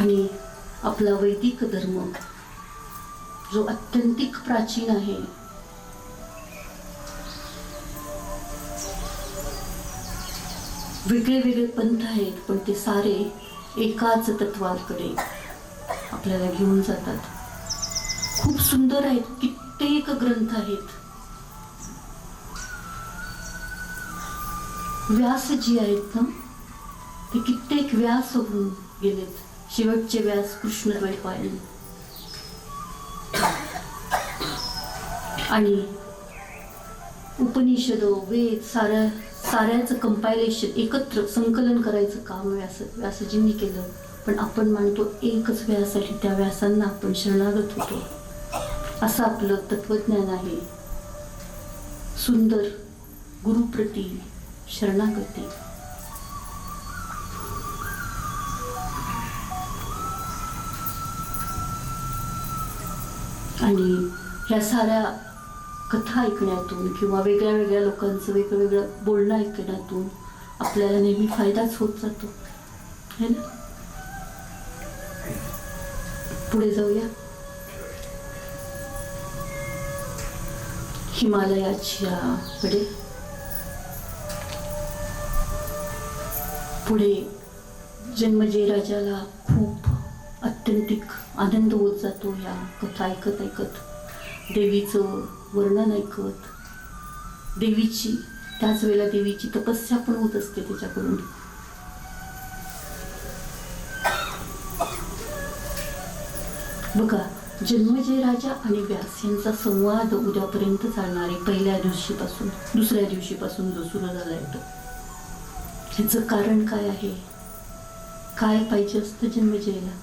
आणि आपला वैदिक धर्म जो अत्यंतिक प्राचीन आहे, वेगळे वेगळे पंथ आहेत पण ते सारे एकाच तत्वाकडे आपल्याला घेऊन जातात. खूप सुंदर आहेत, कित्येक ग्रंथ आहेत. व्यास जी आहेत ना, ते कित्येक व्यास होऊन गेलेत. शेवटचे व्यास कृष्णद्वैपायन. आणि उपनिषद, वेद, साऱ्याचं कंपायलेशन, एकत्र संकलन करायचं काम व्यासजींनी केलं. पण आपण मानतो एकच व्यास आहे, त्या व्यासांना आपण शरणागत होतो. असं आपलं तत्वज्ञान आहे. सुंदर गुरुप्रती शरणागती. आणि ह्या साऱ्या कथा ऐकण्यातून किंवा वेगळ्या वेगळ्या लोकांचं वेगळं बोलणं ऐकण्यातून आपल्याला नेहमी फायदाच होत जातो, है ना. पुढे जाऊया. हिमालयाच्या कडे पुढे जन्मजय राजाला खूप अत्यंतिक आनंद होत जातो या कथा ऐकत ऐकत, देवीचं वर्णन ऐकत. देवीची त्याच वेळेला देवीची तपस्या पण होत असते त्याच्याकडून. बघा, जन्मजय राजा आणि व्यास यांचा संवाद उद्यापर्यंत चालणार आहे. पहिल्या दिवशीपासून दुसऱ्या दिवशीपासून जो सुरू झाला आहे तो. ह्याचं कारण काय आहे? काय पाहिजे असतं जन्मजयला?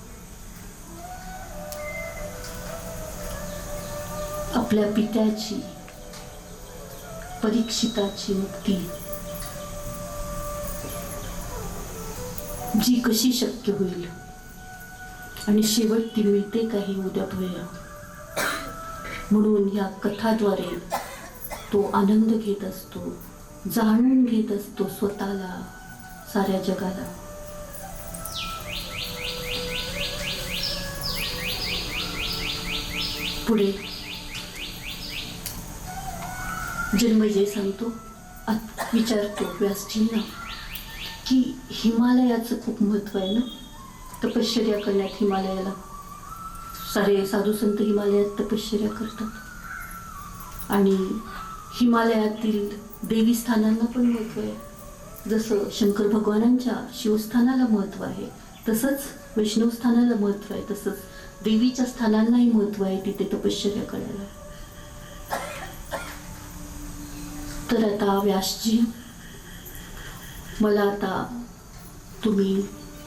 आपल्या पित्याची, परीक्षिताची मुक्ती जी कशी शक्य होईल आणि शेवट ती मिळते काही उद्या बघूया. म्हणून या कथाद्वारे तो आनंद घेत असतो, जाणून घेत असतो स्वतःला, साऱ्या जगाला. पुढे जन्मजय सांगतो, विचारतो व्यासजींना की हिमालयाचं खूप महत्व आहे ना, तपश्चर्या करण्यात. हिमालयाला सारे साधू संत हिमालयात तपश्चर्या करतात आणि हिमालयातील देवी स्थानांना पण महत्व आहे. जसं शंकर भगवानांच्या शिवस्थानाला महत्व आहे, तसंच वैष्णव स्थानाला महत्व आहे, तसंच देवीच्या स्थानांनाही महत्व आहे तिथे तपश्चर्या करायला. तर आता व्यासजी, मला आता तुम्ही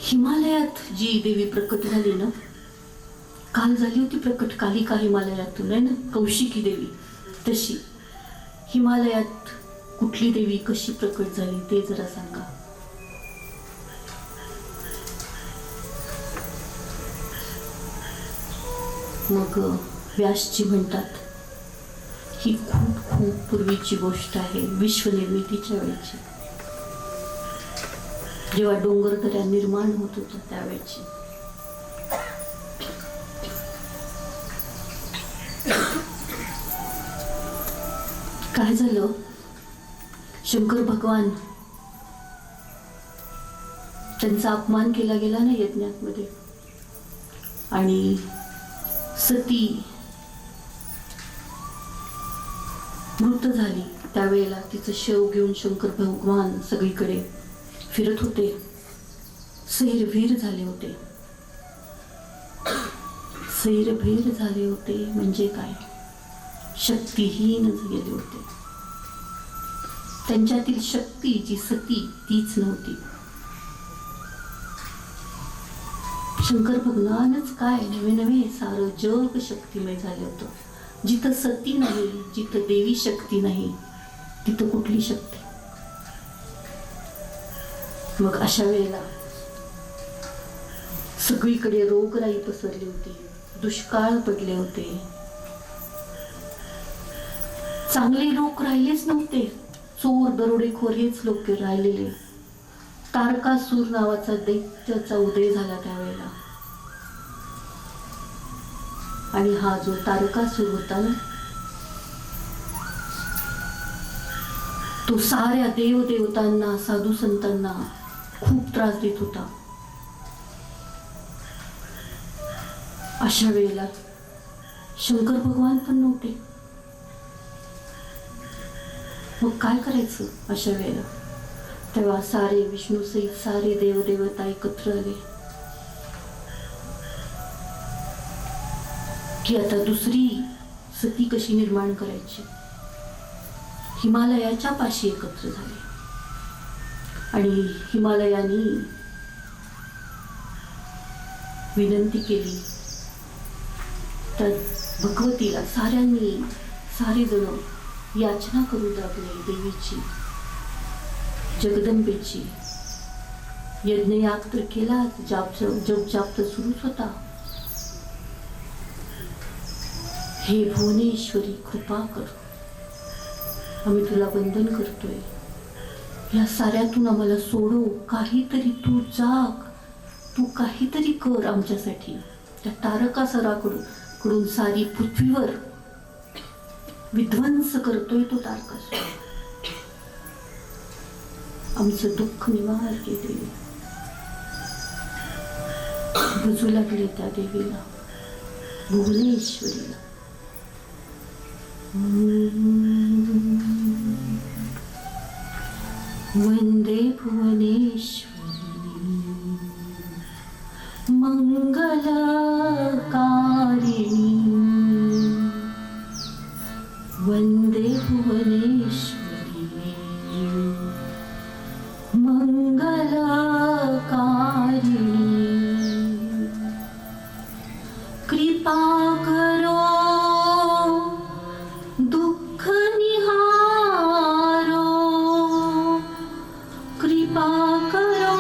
हिमालयात जी देवी प्रकट झाली ना, काल झाली होती प्रकट कालिका हिमालयातून, आहे ना, कौशिकी देवी, तशी हिमालयात कुठली देवी कशी प्रकट झाली ते जरा सांगा. मग व्यासजी म्हणतात, ही खूप खूप पूर्वीची गोष्ट आहे, विश्वनिर्मितीच्या वेळची, जेव्हा डोंगरदऱ्या निर्माण होत होत्या त्यावेळची. काय झालं, शंकर भगवान, त्यांचा अपमान केला गेला ना यज्ञामध्ये, आणि सती मृत झाली. त्यावेळेला तिचं शव घेऊन शंकर भगवान सगळीकडे फिरत होते, सैरभैर झाले होते. सैरभैर झाले होते म्हणजे काय? शक्तिहीन गेले होते. त्यांच्यातील शक्ती जी सती तीच नव्हती. शंकर भगवानच काय, नवे नवे सारं जग शक्तिमय झालं होतं. जिथं सती नाही, जिथं देवी शक्ती नाही, तिथं कुठली शक्ती? मग अशा वेळेला सगळीकडे रोगराई पसरली होती, दुष्काळ पडले होते, चांगले लोक राहिलेच नव्हते, चोर दरोडेखोर हेच लोक राहिलेले. तारकासूर नावाचा दैत्याचा उदय झाला त्यावेळेला. आणि हा जो तारकासूर होता ना, तो साऱ्या देवदेवतांना साधू संतांना खूप त्रास देत होता. अशा वेळेला शंकर भगवान पण नव्हते. मग काय करायचं अशा वेळेला? तेव्हा सारे विष्णू सहित सारे देवदेवता एकत्र आले की आता दुसरी सती कशी निर्माण करायची. हिमालयाच्या पाशी एकत्र झाले आणि हिमालयाने विनंती केली तर भगवतीला सारे जण याचना करू लागले देवीची, जगदंबेची. यज्ञयाग तर केला, जप तर सुरूच होता. हे भुवनेश्वरी कृपा कर, आम्ही तुला वंदन करतोय, या साऱ्यातून आम्हाला सोडव, काहीतरी तू जाग, तू काहीतरी कर आमच्यासाठी. त्या तारकासुराकडून सारी पृथ्वीवर विध्वंस करतोय तो तारकासुर, आमचं दुःख निवार केले. बुजू लागले त्या देवीला, भुवनेश्वरीला. वंदे भुवनेश्वरी मंगलकारिणी, वंदे भुवनेश्वरी मंगलकारिणी. कृपा करो दुःख निहारो, कृपा करो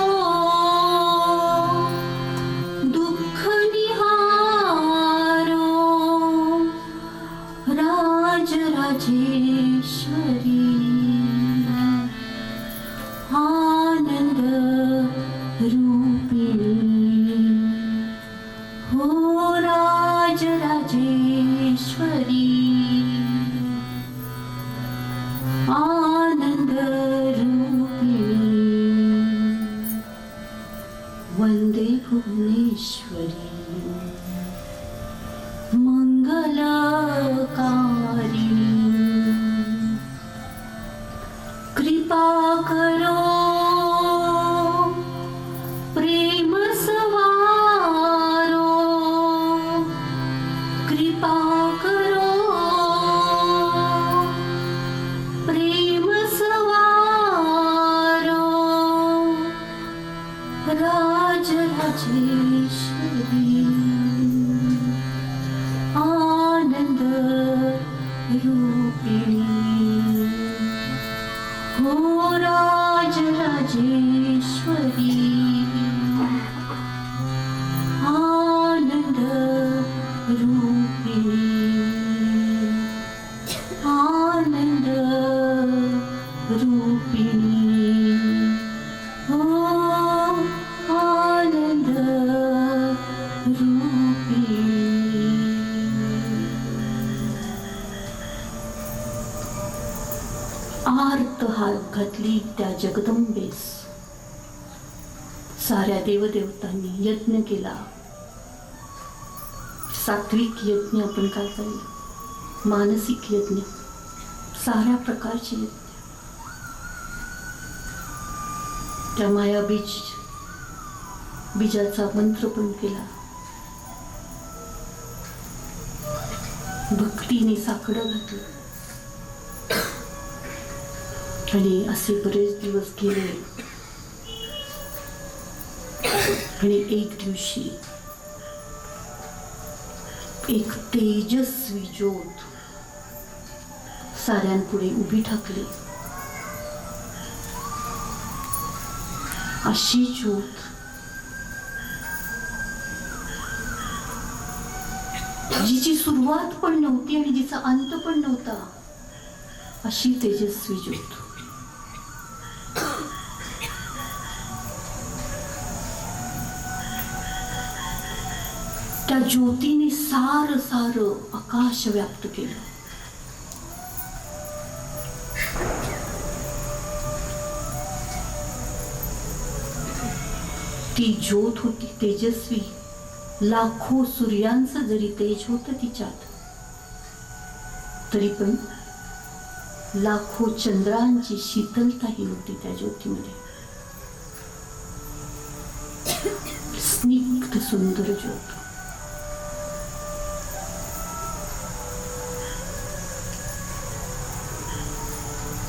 दुःख निहारो. राजराजेश्वरी आनंद रूपिणी, हो राजराजेश्वरी आनंद रूपिणी. वंदे भुवनेश्वरी मंगलकारिणी. कृपा करो प्रेम सवारो, कृपा करो प्रेम सवारो. राजराजेश्वरी आनंद रूपिणी, हो राजराजेश्वरी आनंद रूपिणी, आनंद रूपिणी, हो आनंद रूपिणी. आर्त हाक घातली त्या जगदंबेस. साऱ्या देवदेवतांनी यज्ञ केला. सात्विक यज्ञ आपण काय करेल, मानसिक यज्ञ, साऱ्या प्रकारचे यज्ञ. त्या माया बीजाचा मंत्र पण केला. भक्तीने साकडं घातलं आणि असे बरेच दिवस गेले. आणि एक दिवशी एक तेजस्वी ज्योत साऱ्यांपुढे उभी ठाकली. अशी ज्योत जिची सुरुवात पण नव्हती आणि जिचा अंत पण नव्हता, अशी तेजस्वी ज्योत. त्या ज्योतीने सार सार आकाश व्याप्त केलं. ती ज्योत होती तेजस्वी. लाखो सूर्यांचं जरी तेज होतं तिच्यात, तरी पण लाखो चंद्रांची शीतलताही होती त्या ज्योतीमध्ये. स्निग्ध सुंदर ज्योत.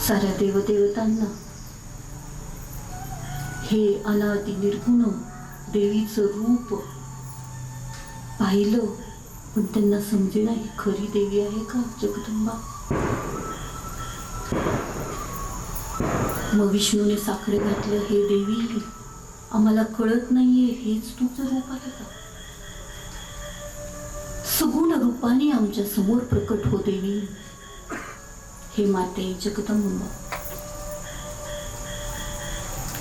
साऱ्या देवदेवतांना हे अनादि निर्गुण देवीचं रूप पाहिलं, पण त्यांना समजेना ही खरी देवी आहे का जगदंबा. मग विष्णूने साकडे घातलं, हे देवी आम्हाला कळत नाहीये, हेच तुझं रूप आहे का. सगुण रूपाने आमच्या समोर प्रकट हो देवी, हे माते जगदंबा.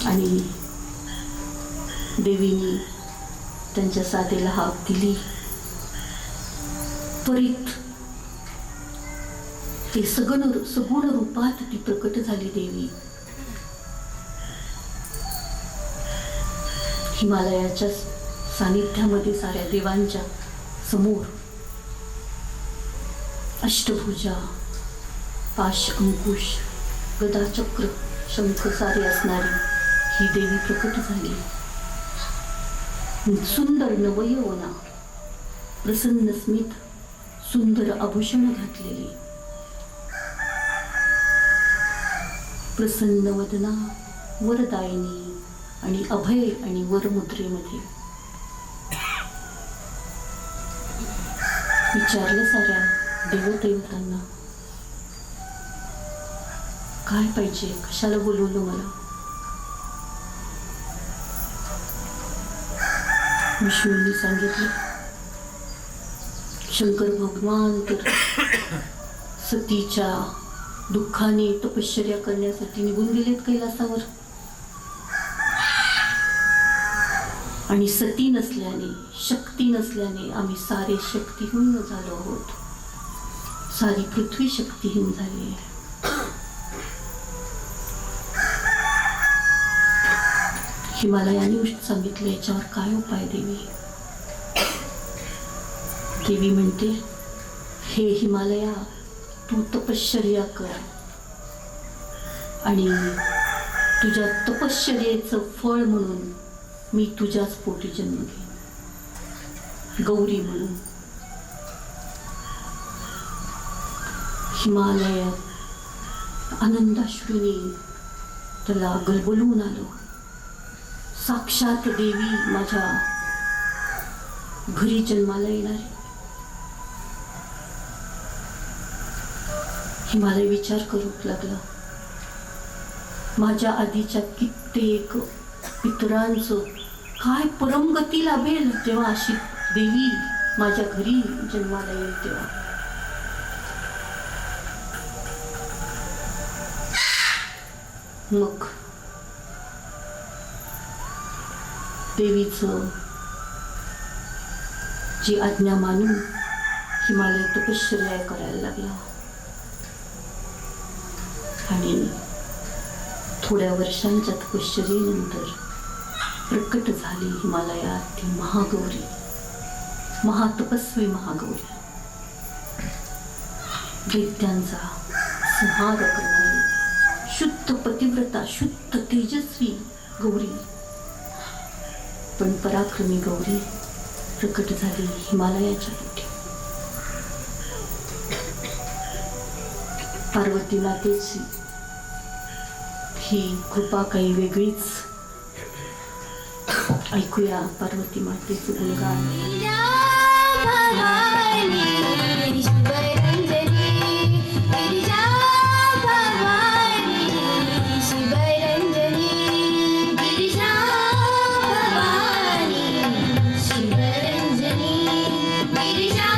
आणि देवीने त्यांच्या साथीला हाक दिली. त्वरित ते सगुण रूपात ती प्रकट झाली देवी. हिमालयाच्या सानिध्यामध्ये साऱ्या देवांच्या समोर अष्टभुजा, पाश अंकुश, गदा चक्र शंख सारे असणारी ही देवी प्रकट झाली. सुंदर नवयवना, प्रसन्न स्मित, सुंदर आभूषण घातलेली, प्रसन्न वदना, वरदायिनी आणि अभय आणि वरमुद्रेमध्ये. विचारलं साऱ्या देवदेवतांना, काय पाहिजे, कशाला बोलवलं मला. विष्णूंनी सांगितलं, शंकर भगवान तर सतीच्या दुःखाने तपश्चर्या करण्यासाठी निघून गेलेत कैलासावर. आणि सती नसल्याने, शक्ती नसल्याने आम्ही सारे शक्तिहीन झालो आहोत. सारी पृथ्वी शक्तिहीन झाली आहे. हिमालयाने सांगितलं, याच्यावर काय उपाय देवी. देवी म्हणते, हे हिमालया, तू तपश्चर्या कर आणि तुझ्या तपश्चर्येचं फळ म्हणून मी तुझ्याच पोटी जन्म घेईन, गौरी म्हणून. हिमालयात आनंदाश्रूने त्याला गलबलून आलो. साक्षात देवी माझ्या घरी जन्माला येणार आहे. हिमालय विचार करू लागला, माझ्या आधीच्या कित्येक पितरांचं काय परमगती लाभेल जेव्हा अशी देवी माझ्या घरी जन्माला येईल तेव्हा. मग देवीचं जी आज्ञा मानून हिमालय तपश्चर्या करायला लागला. आणि थोड्या वर्षांच्या तपश्चर्येनंतर प्रकट झाली हिमालयात ती महागौरी, महातपस्वी महागौरी, दैत्यांचा संहार करणारी, शुद्ध पतिव्रता, शुद्ध तेजस्वी गौरी, पण पराक्रमी गौरी प्रकट झाली हिमालयाच्या पोटी. पार्वती मातेची ही कृपा काही वेगळीच. ऐकूया पार्वती मातेचं गुणगान. गिरिजा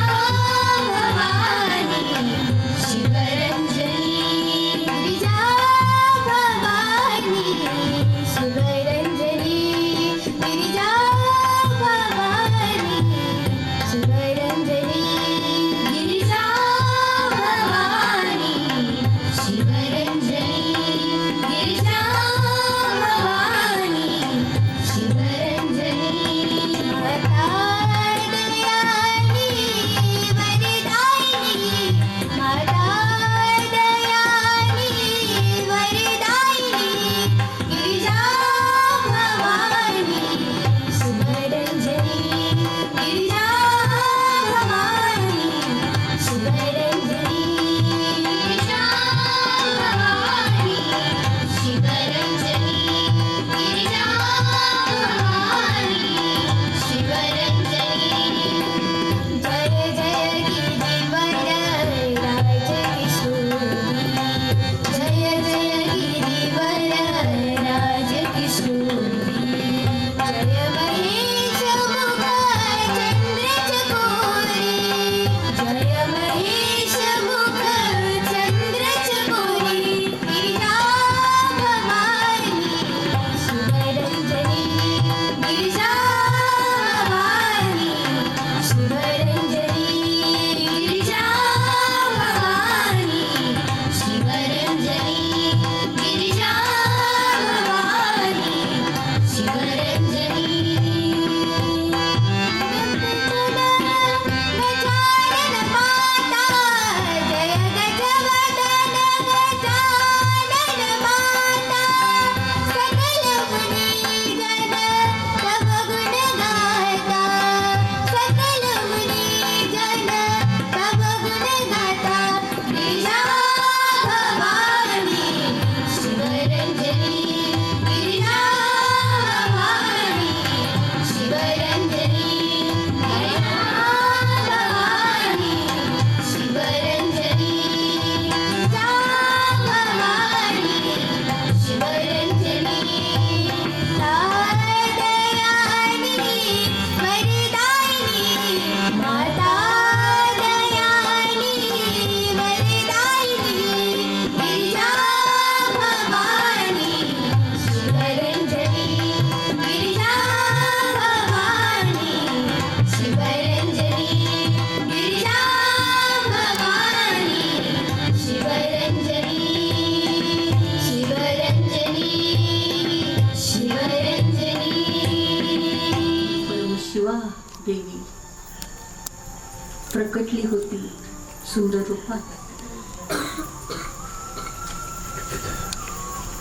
सुंदर रूपात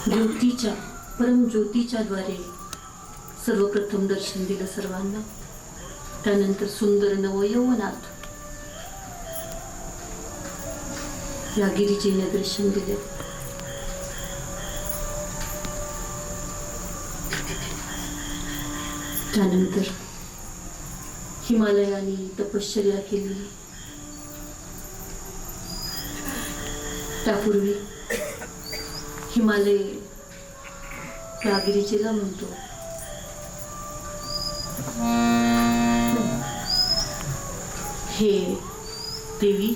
ज्योतीच्या परमज्योतीच्या द्वारे सर्वप्रथम दर्शन दिलं सर्वांना. त्यानंतर सुंदर नवयौवनात या गिरिजेने दर्शन दिले. त्यानंतर हिमालयाने तपश्चर्या केली. त्यापूर्वी हिमालय या गिरिजेला म्हणतो, हे देवी,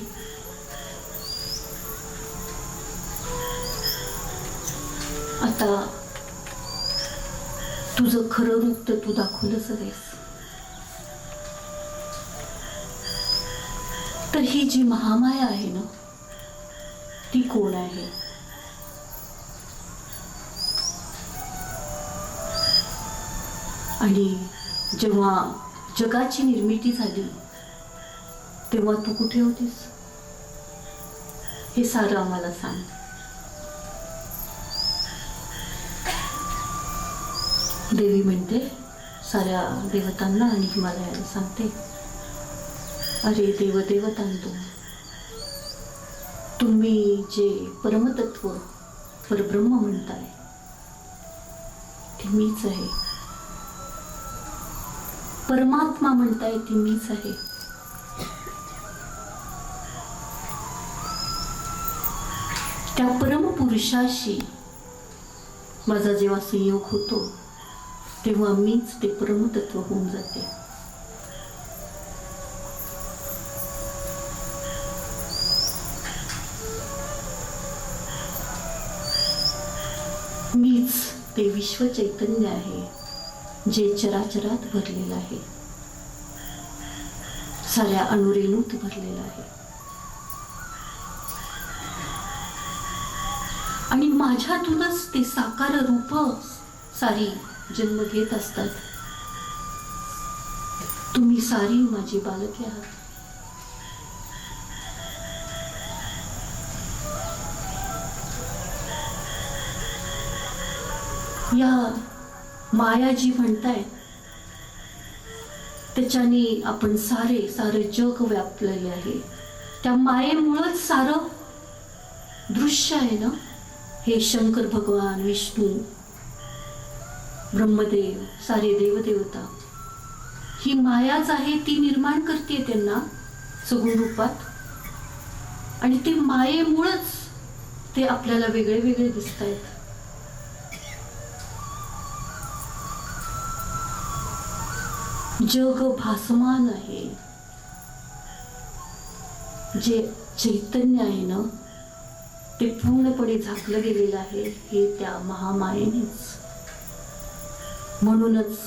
आता तुझं खरं रूप तर तू दाखवलंच आहेस, तर ही जी महामाया आहे ना, ती कोण आहे? आणि जेव्हा जगाची निर्मिती झाली तेव्हा तू कुठे होतीस? हे सारं आम्हाला सांग. देवी म्हणते साऱ्या देवतांना आणि हिमालयाला सांगते, अरे देवदेवतांतो, तुम्ही जे परमतत्व परब्रह्म म्हणताय ते मीच आहे. परमात्मा म्हणताय ती मीच आहे. त्या परमपुरुषाशी माझा जेव्हा संयोग होतो तेव्हा मीच ते परमतत्व होऊन जाते. मीच ते विश्व चैतन्य आहे जे चराचरात भरलेलं आहे, साऱ्या अणुरेणूत भरलेलं आहे. आणि माझ्यातूनच ते साकार रूप सारी जन्म घेत असतात. तुम्ही सारी माझी बालके आहात. या माया जी म्हणताय त्याच्याने आपण सारे जग व्यापलेले आहे. त्या मायेमुळेच सारं दृश्य आहे ना. हे शंकर भगवान, विष्णू, ब्रह्मदेव, सारे देवदेवता, ही मायाच आहे, ती निर्माण करते त्यांना सगुण रूपात. आणि ते मायेमुळेच ते आपल्याला वेगळे वेगळे दिसत आहेत. जग भासमान आहे. जे चैतन्य आहे ना ते पूर्णपणे झाकलं गेलेलं आहे, हे त्या महामायेनेच. म्हणूनच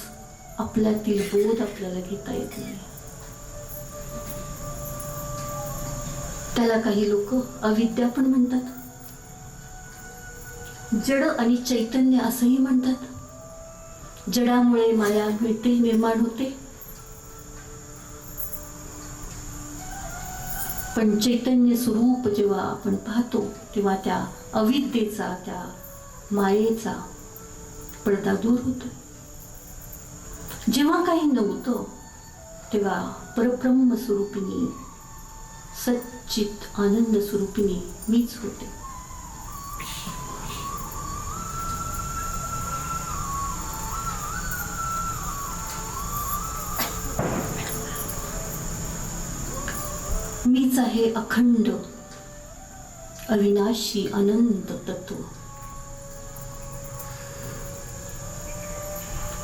आपल्यातील बोध आपल्याला घेता येत नाही. त्याला काही लोक अविद्या पण म्हणतात, जड आणि चैतन्य असंही म्हणतात. जडामुळे माया मिळते, निर्माण होते, पण चैतन्य स्वरूप जेव्हा आपण पाहतो तेव्हा त्या अविद्येचा, त्या मायेचा पडदा दूर होतो. जेव्हा काही नव्हतं तेव्हा परब्रह्म स्वरूपिणी, सच्चित आनंद स्वरूपिणी मीच होते. मीच आहे अखंड अविनाशी अनंत तत्व,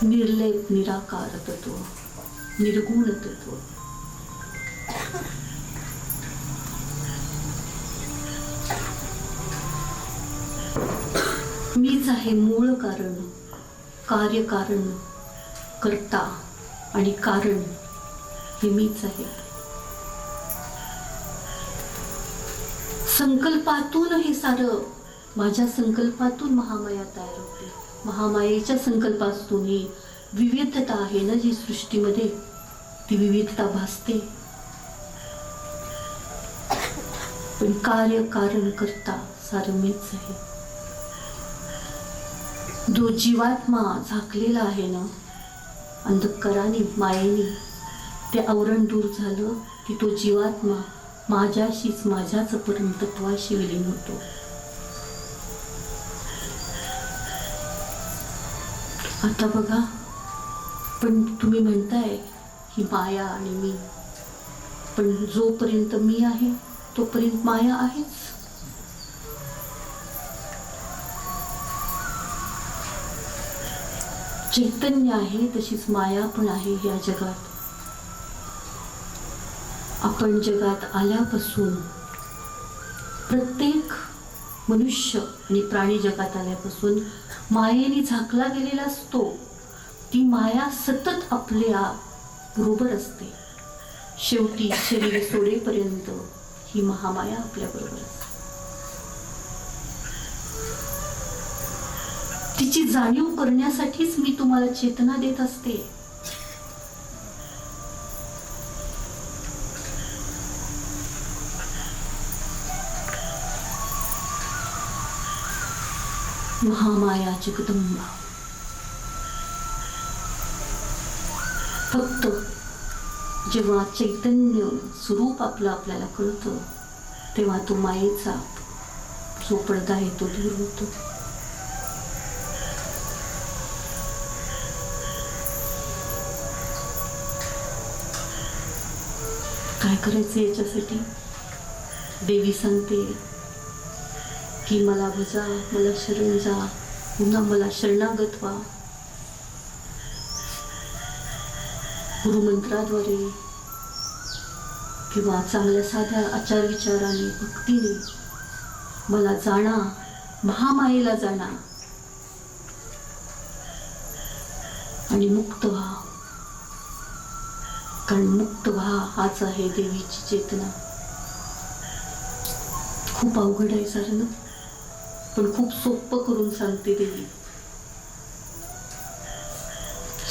निर्लेप निराकार तत्व, निर्गुण तत्व. मीच आहे मूळ कारण, कार्यकारण, कर्ता आणि कारण हे मीच आहे. संकल्पातून हे सारं, माझ्या संकल्पातून महामाया तयार होते. महामायेच्या संकल्पातून ही विविधता आहे ना जी सृष्टीमध्ये, ती विविधता भासते. पण कार्य कारण करता सारं मीच आहे. जो जीवात्मा झाकलेला आहे ना अंधकाराने मायेने, ते आवरण दूर झालं की तो जीवात्मा माझ्याशीच माझ्याच परमतत्वाशी विलीन होतो. आता बघा, पण तुम्ही म्हणताय की माया आणि मी, पण जोपर्यंत मी आहे तोपर्यंत माया आहेच. चैतन्य आहे तशीच माया पण आहे या जगात. आपण जगात आल्यापासून, प्रत्येक मनुष्य आणि प्राणी जगात आल्यापासून मायेने झाकला गेलेला असतो. ती माया सतत आपल्या बरोबर असते. शेवटी शरीर सोडेपर्यंत ही महामाया आपल्या बरोबर असते. तिची जाणीव करण्यासाठीच मी तुम्हाला चेतना देत असते. महामाया जगदंबा. फक्त जेव्हा चैतन्य स्वरूप आपलं आपल्याला कळतं तेव्हा तो मायेचा जो पडदा आहे तो दूर होतो. काय करायचं याच्यासाठी? देवी सांगते की मला भजा, मला शरण जा, पुन्हा मला शरणागत व्हा. गुरुमंत्राद्वारे किंवा चांगल्या साध्या आचार विचाराने, भक्तीने मला जाणा, महामायेला जाणा आणि मुक्त व्हा. कारण मुक्त व्हा हाच आहे देवीची चेतना. खूप अवघड आहे सारं ना, पण खूप सोपं करून सांगते देवी.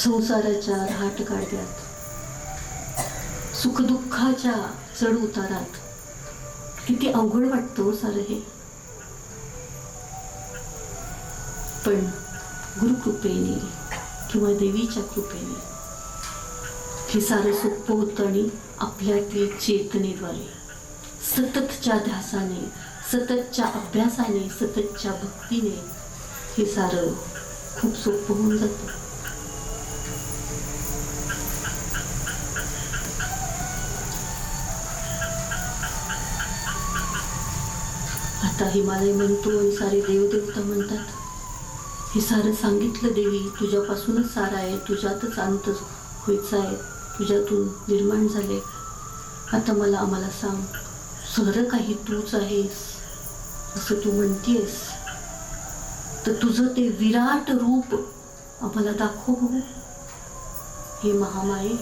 संसाराच्या रहाट गाड्यात, सुखदुःखाच्या चढ उतारात किती अवघड वाटतं सारं हे. पण गुरुकृपेने किंवा देवीच्या कृपेने हे सारं सोपं होतं. आणि आपल्यातील चेतनेद्वारे, सततच्या ध्यासाने, सततच्या अभ्यासाने, सततच्या भक्तीने हे सारं खूप सोपं होऊन जातं. आता हिमालय म्हणतो आणि सारे देवदेवता म्हणतात. हे सारं सांगितलं देवी, तुझ्यापासूनच सारं आहे, तुझ्यातच अंत व्हायचा आहे, तुझ्यातून निर्माण झाले. आता आम्हाला सांग, सारं काही तूच आहेस असं तू म्हणतेस, तर तुझं ते विराट रूप आम्हाला दाखव हे महामाये.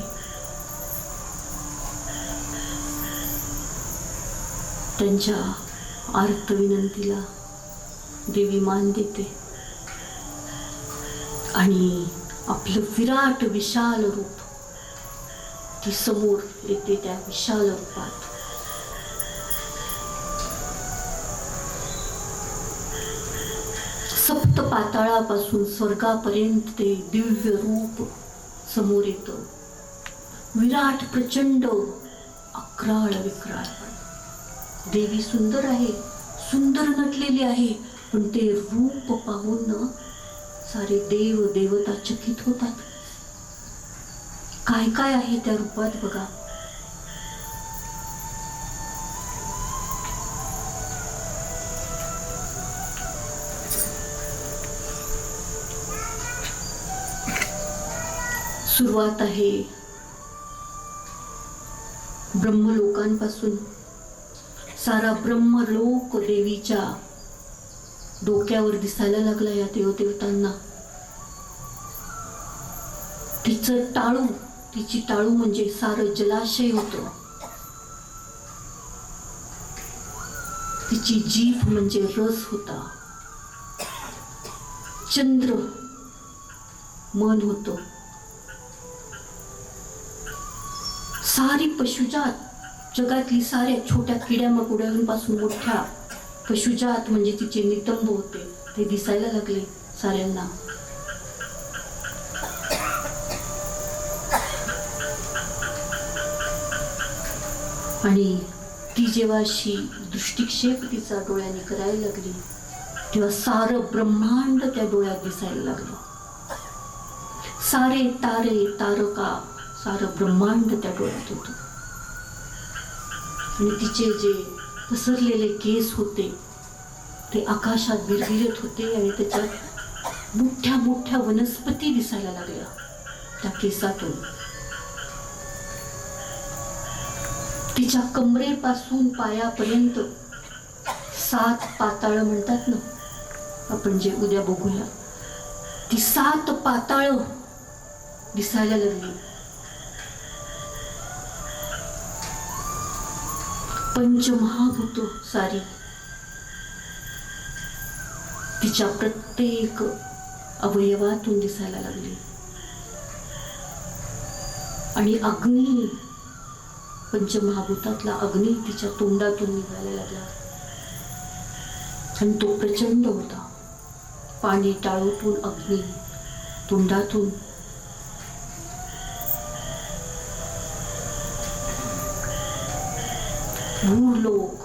त्यांच्या आर्त विनंतीला देवी मान देते आणि आपलं विराट विशाल रूप ती समोर येते. त्या विशाल रूपात सप्त पाताळापासून स्वर्गापर्यंत ते दिव्य रूप समोर येतं. विराट प्रचंड अक्राळ विक्राळ. देवी सुंदर आहे, सुंदर नटलेली आहे, पण ते रूप पाहून ना सारे देव देवता चकित होतात. काय काय आहे त्या रूपात बघा. सुरुवात आहे ब्रह्मलोकांपासून. सारा ब्रह्मलोक देवीच्या डोक्यावर दिसायला लागला या देवदेवतांना. तिचं टाळू, तिची टाळू म्हणजे सारं जलाशय होतं. तिची जीभ म्हणजे रस होता. चंद्र मन होतं. सारी पशुजात जगातली साऱ्या छोट्या किड्या मकोड्यांपासून मोठ्या पशुजात म्हणजे तिचे नितंब होते ते दिसायला लागले साऱ्यांना. आणि ती जेव्हा अशी दृष्टिक्षेप तिचा डोळ्याने करायला लागली तेव्हा सारं ब्रह्मांड त्या डोळ्यात दिसायला लागलं. सारे तारे तारका सारं ब्रह्मांड त्या डोळ्यात होतं. आणि तिचे जे पसरलेले केस होते ते आकाशात विरघिरत होते आणि त्याच्यात मोठ्या मोठ्या वनस्पती दिसायला लागल्या त्या केसातून. तिच्या कमरेपासून पायापर्यंत 7 पाताळ म्हणतात ना आपण, जे उद्या बघूया, ती 7 पाताळ दिसायला लागली. पंचमहाभूत सारी तिच्या प्रत्येक अवयवातून दिसायला लागली. आणि अग्नी, पंचमहाभूतातला अग्नी तिच्या तोंडातून निघायला लागला. आणि तो प्रचंड होता. पाणी टाळूतून अग्नी तोंडातून. भूलोक,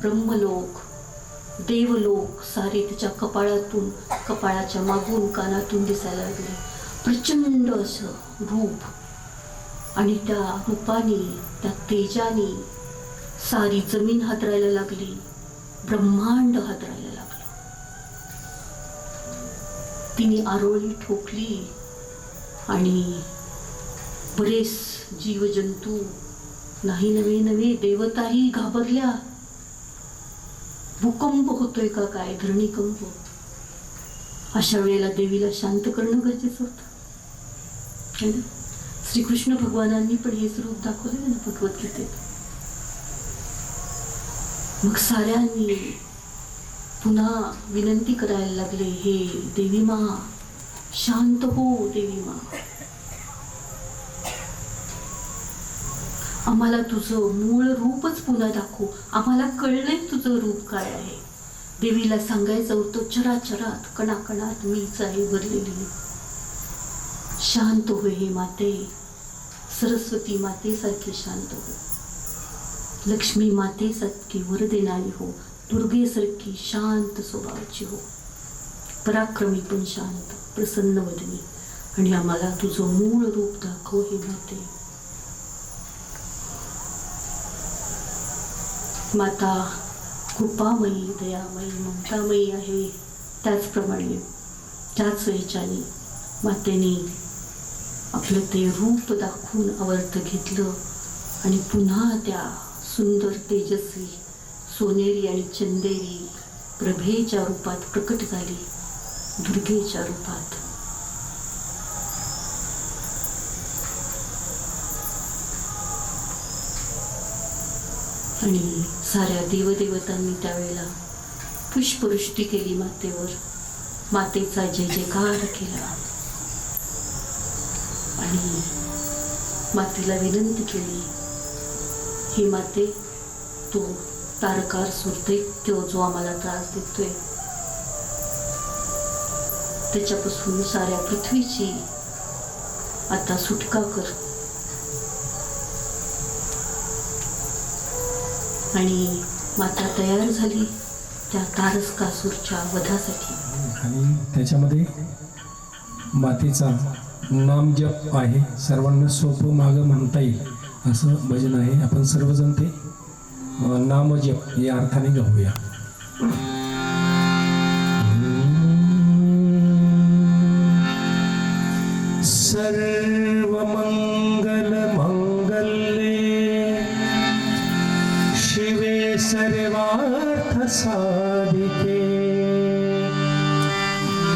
ब्रह्मलोक, देवलोक सारे तिच्या कपाळातून, कपाळाच्या मागून, कानातून दिसायला लागले. प्रचंड असं रूप. आणि त्या रूपाने, त्या तेजाने सारी जमीन हादरायला लागली, ब्रह्मांड हादरायला लागलं. तिने आरोळी ठोकली आणि बरेच जीवजंतू, नाही नवे नवे देवताही घाबरल्या. भूकंप होतोय का काय, धरणीकंप. अशा वेळेला देवीला शांत करणं गरजेचं होतं. श्रीकृष्ण भगवानांनी पण हेच रूप दाखवले ना भगवद्गीतेत. मग साऱ्यांनी पुन्हा विनंती करायला लागले, हे देवी मा शांत हो, देवी मा आम्हाला तुझं मूळ रूपच पुन्हा दाखव, आम्हाला कळलंय तुझं रूप काय आहे. देवीला सांगायचं होतं, चराचरात कणाकणात मीच आहे भरलेली. शांत हो हे माते, सरस्वती मातेसारखी शांत हो, लक्ष्मी मातेसारखी वर देणारी हो, दुर्गेसारखी शांत स्वभावाची हो, पराक्रमी पण शांत, प्रसन्न वदनी, आणि आम्हाला तुझं मूळ रूप दाखव हे माते. माता कृपामयी, दयामयी, ममतामयी आहे. त्याचप्रमाणे त्याच ह्याच्याने मातेने आपलं ते रूप दाखवून आवर्त घेतलं आणि पुन्हा त्या सुंदर तेजस्वी सोनेरी आणि चंदेरी प्रभेच्या रूपात प्रकट झाली, दुर्गेच्या रूपात. आणि साऱ्या देवदेवतांनी त्यावेळेला पुष्पवृष्टी केली मातेवर, मातेचा जय जयकार केला आणि मातेला विनंती केली, ही माते, तो तारकासूर दैत्य जो आम्हाला त्रास देतोय त्याच्यापासून साऱ्या पृथ्वीची आता सुटका कर. आणि माता तयार झाली त्या तारकासूरच्या वधासाठी. आणि त्याच्यामध्ये मातेचा नाम जप आहे, सर्वांना सोपं मागं म्हणता येईल असं भजन आहे. आपण सर्वजण ते नाम जप या अर्थाने गाऊया. सर्व मंगल मंगल्ये शिवे सर्वार्थ साधिके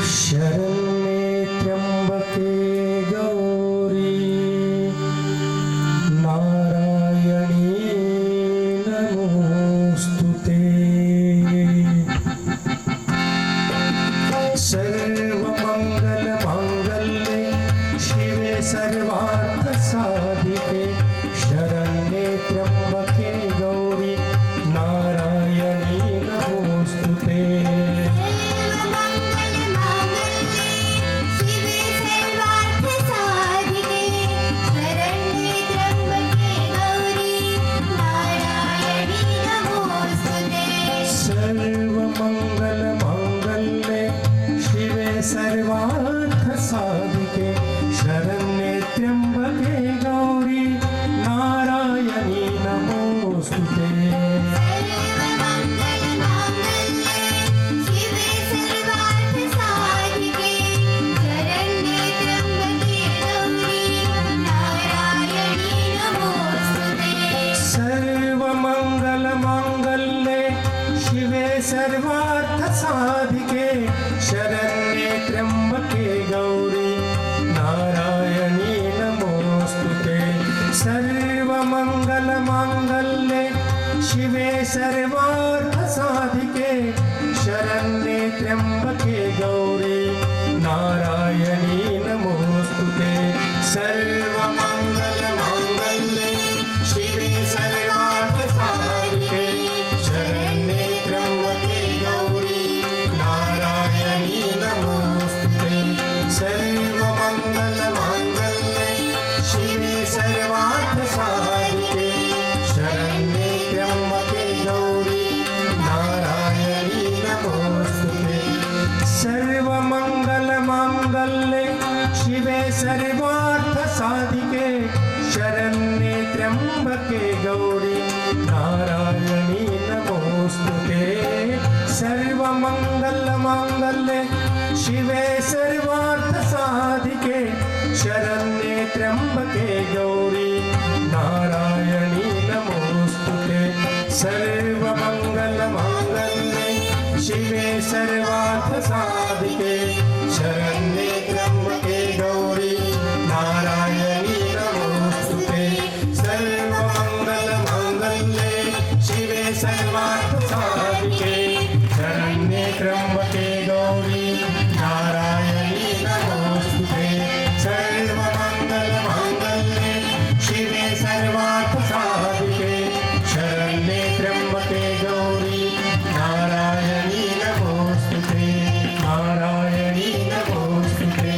शरण्ये त्र्यंबके गौरी नारायणी नमोस्तुते. सर्व मंगल मंगल्ये शिवे सर्वार्थ साधिके शरण्ये त्र्यंबके सर्वार्थ साधिके शरण्ये त्र्यंबके गौरी नारायणी नमोस्तुते सर्वार्थ साधिके शरण्ये त्र्यंबके गौरी नारायणी नमोस्तुते सर्वमंगलमांगल्ये शिवे सर्वार्थ साधिके शरण्ये त्र्यंबके गौरी नारायणी नमोस्तुते सर्वमंगलमांगल्ये शिवे सर्वार्थ साधिके शरण्ये सर्वमंगलमांगल्ये शिवे सर्वार्थ साधिके शरण्ये त्र्यंबके गौरी नारायणी नमोस्तुते सर्वमंगलमांगल्ये शिवे सर्वार्थ साधिके शरण्ये त्र्यंबके गौरी नारायणी नमोस्तुते सर्वमंगलमांगल्ये शिवे सर्वार्थ साधिके शरण्ये त्र्यंबके गौरी नारायणी नमोस्तुते सर्वमंगलमांगल्ये शिवे सर्वार्थ साधिके शरण्ये त्र्यंबके गौरी नारायणी नमोस्तुते सर्वमंगलमांगल्ये शिवे सर्वार्थ साधिके शरण्ये त्र्यंबके गौरी नारायणी नमोस्तुते सर्वमंगलमांगल्ये शिवे सर्वार्थ साधिके शरण्ये त्र्यंबके गौरी नारायणी नमोस्तुते नारायणी नमोस्तुते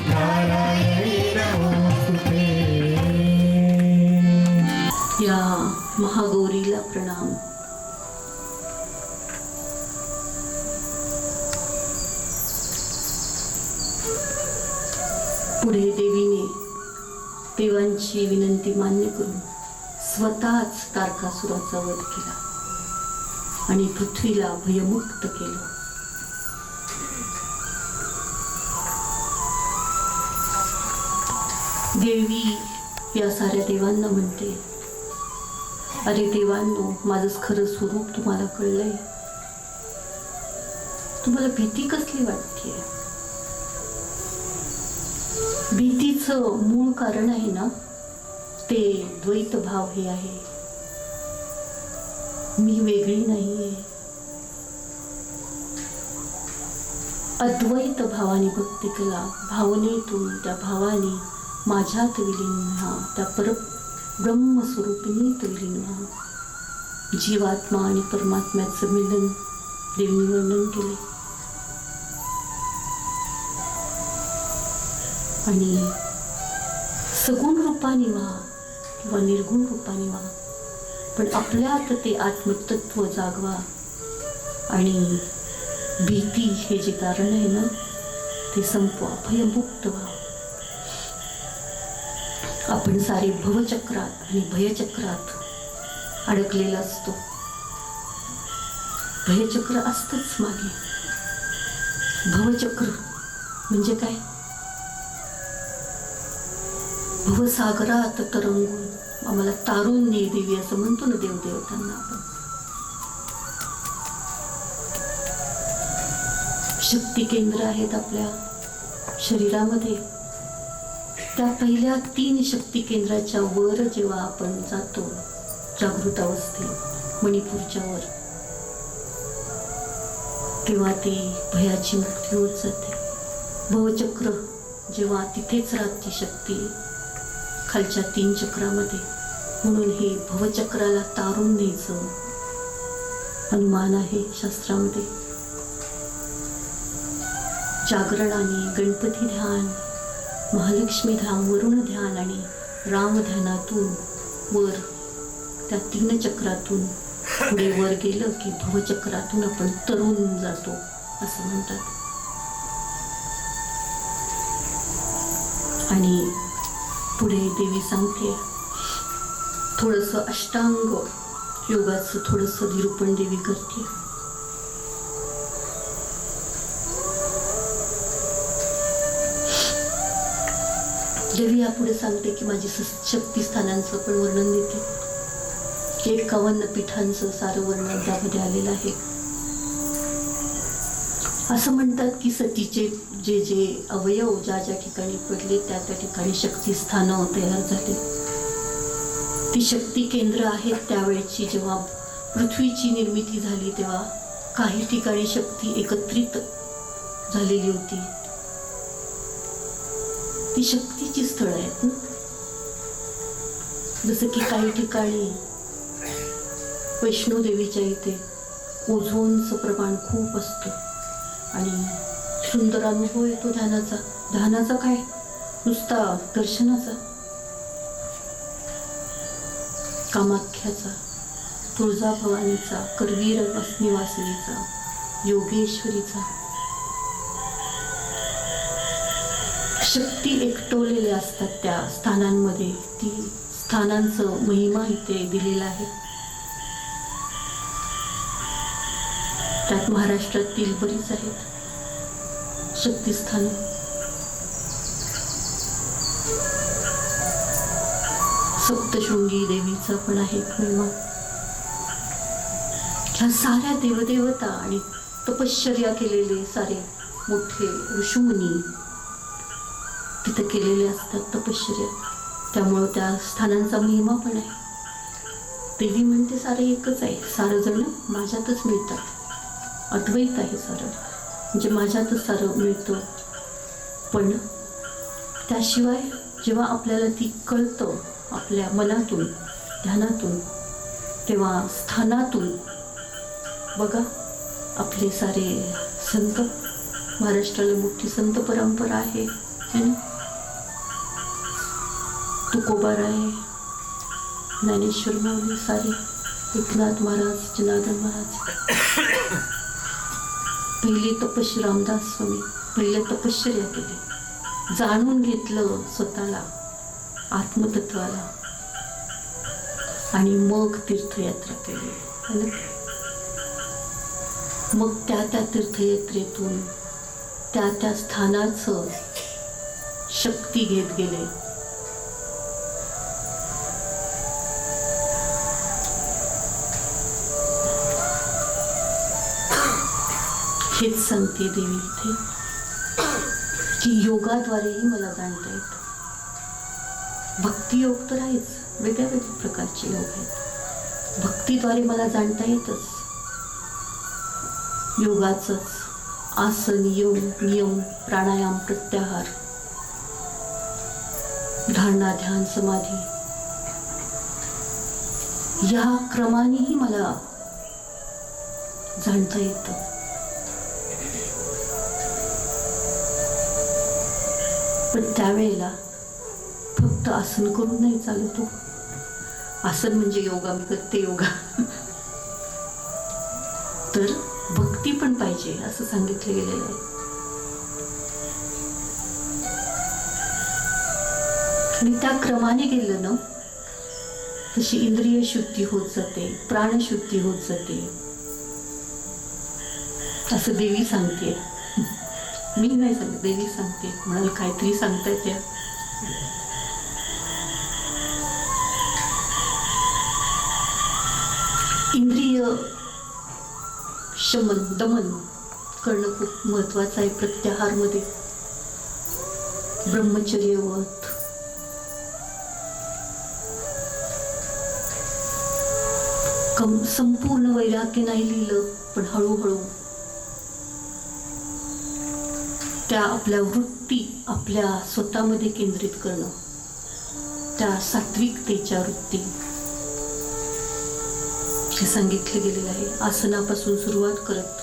नारायणी नमोस्तुते या महागौरीला प्रणाम. पुढे देवीने देवांची विनंती मान्य करून स्वतःच तारकासुराचा वध केला आणि पृथ्वीला भयमुक्त केलं. देवी या साऱ्या देवांना म्हणते, अरे देवांनो, माझं खरं स्वरूप तुम्हाला कळलंय. तुम्हाला भीती कसली वाटतेय? भीतीचं मूळ कारण आहे ना, ते द्वैत भाव हे आहे. मी वेगळी नाहीये. अद्वैत भावाने भक्ती केला, भावनेतून त्या भावाने माझ्यात विलीन व्हा, त्या ब्रह्मस्वरूपिणीत विलीन व्हा. जीवात्मा आणि परमात्म्याचं मिलन देवीने वर्णन केले. आणि सगुण रूपाने व्हा किंवा निर्गुण रूपाने व्हा, पण आपल्यात ते आत्मतत्व जागवा. आणि भीती हे जे कारण आहे ना, ते संपवा, भयमुक्त व्हा. आपण सारे भवचक्रात आणि भयचक्रात अडकलेला असतो. भयचक्र असतंच मागे. भवचक्र म्हणजे काय? भवसागरात तरंगून आम्हाला तारून ने देवी असं म्हणतो ना देवदेवतांना आपण. शक्ती केंद्र आहेत आपल्या शरीरामध्ये. त्या पहिल्या 3 शक्ती केंद्राच्या वर जेव्हा आपण जातो जागृत अवस्थेत मणिपूरच्या वर, तेव्हा ती भयाची मुक्ती होत जाते. भवचक्र जेव्हा तिथेच राहते शक्ती खालच्या 3 चक्रामध्ये, म्हणून हे भवचक्राला तारून न्यायचं अनुमान आहे शास्त्रामध्ये. जागरण आणि गणपती ध्यान, महालक्ष्मी ध्यान, वरुण ध्यान आणि राम ध्यानातून वर त्या 3 चक्रातून पुढे वर गेलं की भवचक्रातून आपण तरून जातो असं म्हणतात. आणि पुढे देवी सांगते, थोडंसं अष्टांग योगाचं थोडंसं निरूपण देवी करते. देवी यापुढे सांगते की माझी शक्ती स्थानांचं पण वर्णन देते. 51 पीठांचं सारं वर्णन त्यामध्ये आलेलं आहे. असं म्हणतात की सतीचे जे जे अवयव ज्या ज्या ठिकाणी पडले त्या त्या ठिकाणी शक्ती स्थानं तयार झाली. ती शक्ती केंद्र आहेत. त्यावेळची जेव्हा पृथ्वीची निर्मिती झाली तेव्हा काही ठिकाणी शक्ती एकत्रित झालेली होती. ती शक्तीची स्थळं आहेत ना. जसं की काही ठिकाणी वैष्णोदेवीच्या इथे ओझोनचं प्रमाण खूप असतं आणि सुंदर अनुभव येतो ध्यानाचा. ध्यानाचा काय, नुसता दर्शनाचा. कामाख्याचा, तुळजाभवानीचा, करवीर निवासिनीचा, योगेश्वरीचा शक्ती एकटवलेल्या असतात त्या स्थानांमध्ये. ती स्थानांचं महिमा इथे दिलेला आहे. त्यात महाराष्ट्रातील बरीच आहेत शक्तिस्थानं. सप्तशृंगी देवीचा पण आहे महिमा. ह्या साऱ्या देवदेवता आणि तपश्चर्या केलेले सारे मोठे ऋषीमुनी तिथे केलेले असतात तपश्चर्या. त्यामुळं त्या स्थानांचा महिमा पण आहे. देवी म्हणते सारं एकच आहे, सारं जण माझ्यातच मिळतात. अद्वैत आहे सारं, म्हणजे माझ्यातच सारं मिळतं. पण त्याशिवाय जेव्हा आपल्याला ती कळतं आपल्या मनातून, ध्यानातून, तेव्हा स्थानातून बघा आपले सारे संत, महाराष्ट्राला मोठी संत परंपरा आहे ना. तुकोबाराय, ज्ञानेश्वर माऊली, सारे एकनाथ महाराज, जनार्दन महाराज. पहिले तपश्चर्या रामदास स्वामी पहिले तपश्चर्या केली, जाणून घेतलं स्वतःला, आत्मतत्वाला, आणि मग तीर्थयात्रा केली. मग त्या त्या तीर्थयात्रेतून त्या त्या स्थानाचं शक्ती घेत गेले. हेच सांगते देवी इथे की योगाद्वारेही मला जाणता येतं. भक्तियोग तर आहेच, वेगळ्या वेगळ्या प्रकारचे योग आहेत. भक्तीद्वारे मला जाणता येतच. योगाचंच आसन, योग, नियम, प्राणायाम, प्रत्याहार, धारणा, ध्यान, समाधी या क्रमानेही मला जाणता येतं. पण त्यावेळेला फक्त आसन करून नाही चालत हो. आसन म्हणजे योगा, मी करते योगा. तर भक्ती पण पाहिजे असं सांगितलं गेलेलं आहे. आणि त्या क्रमाने गेलं ना तशी इंद्रिय शुद्धी होत जाते, प्राणशुद्धी होत जाते असं देवी सांगते. मी नाही सांगते, देवी सांगते. म्हणाल काहीतरी सांगताय त्या. इंद्रिय शमन, दमन करणं खूप महत्वाचं आहे. प्रत्याहारमध्ये ब्रह्मचर्य व्रत, संपूर्ण वैराग्य नाही लिहिलं, पण हळूहळू त्या आपल्या वृत्ती आपल्या स्वतःमध्ये केंद्रित करणं, त्या सात्विकतेच्या वृत्ती हे सांगितलं गेलेलं आहे. आसनापासून सुरुवात करत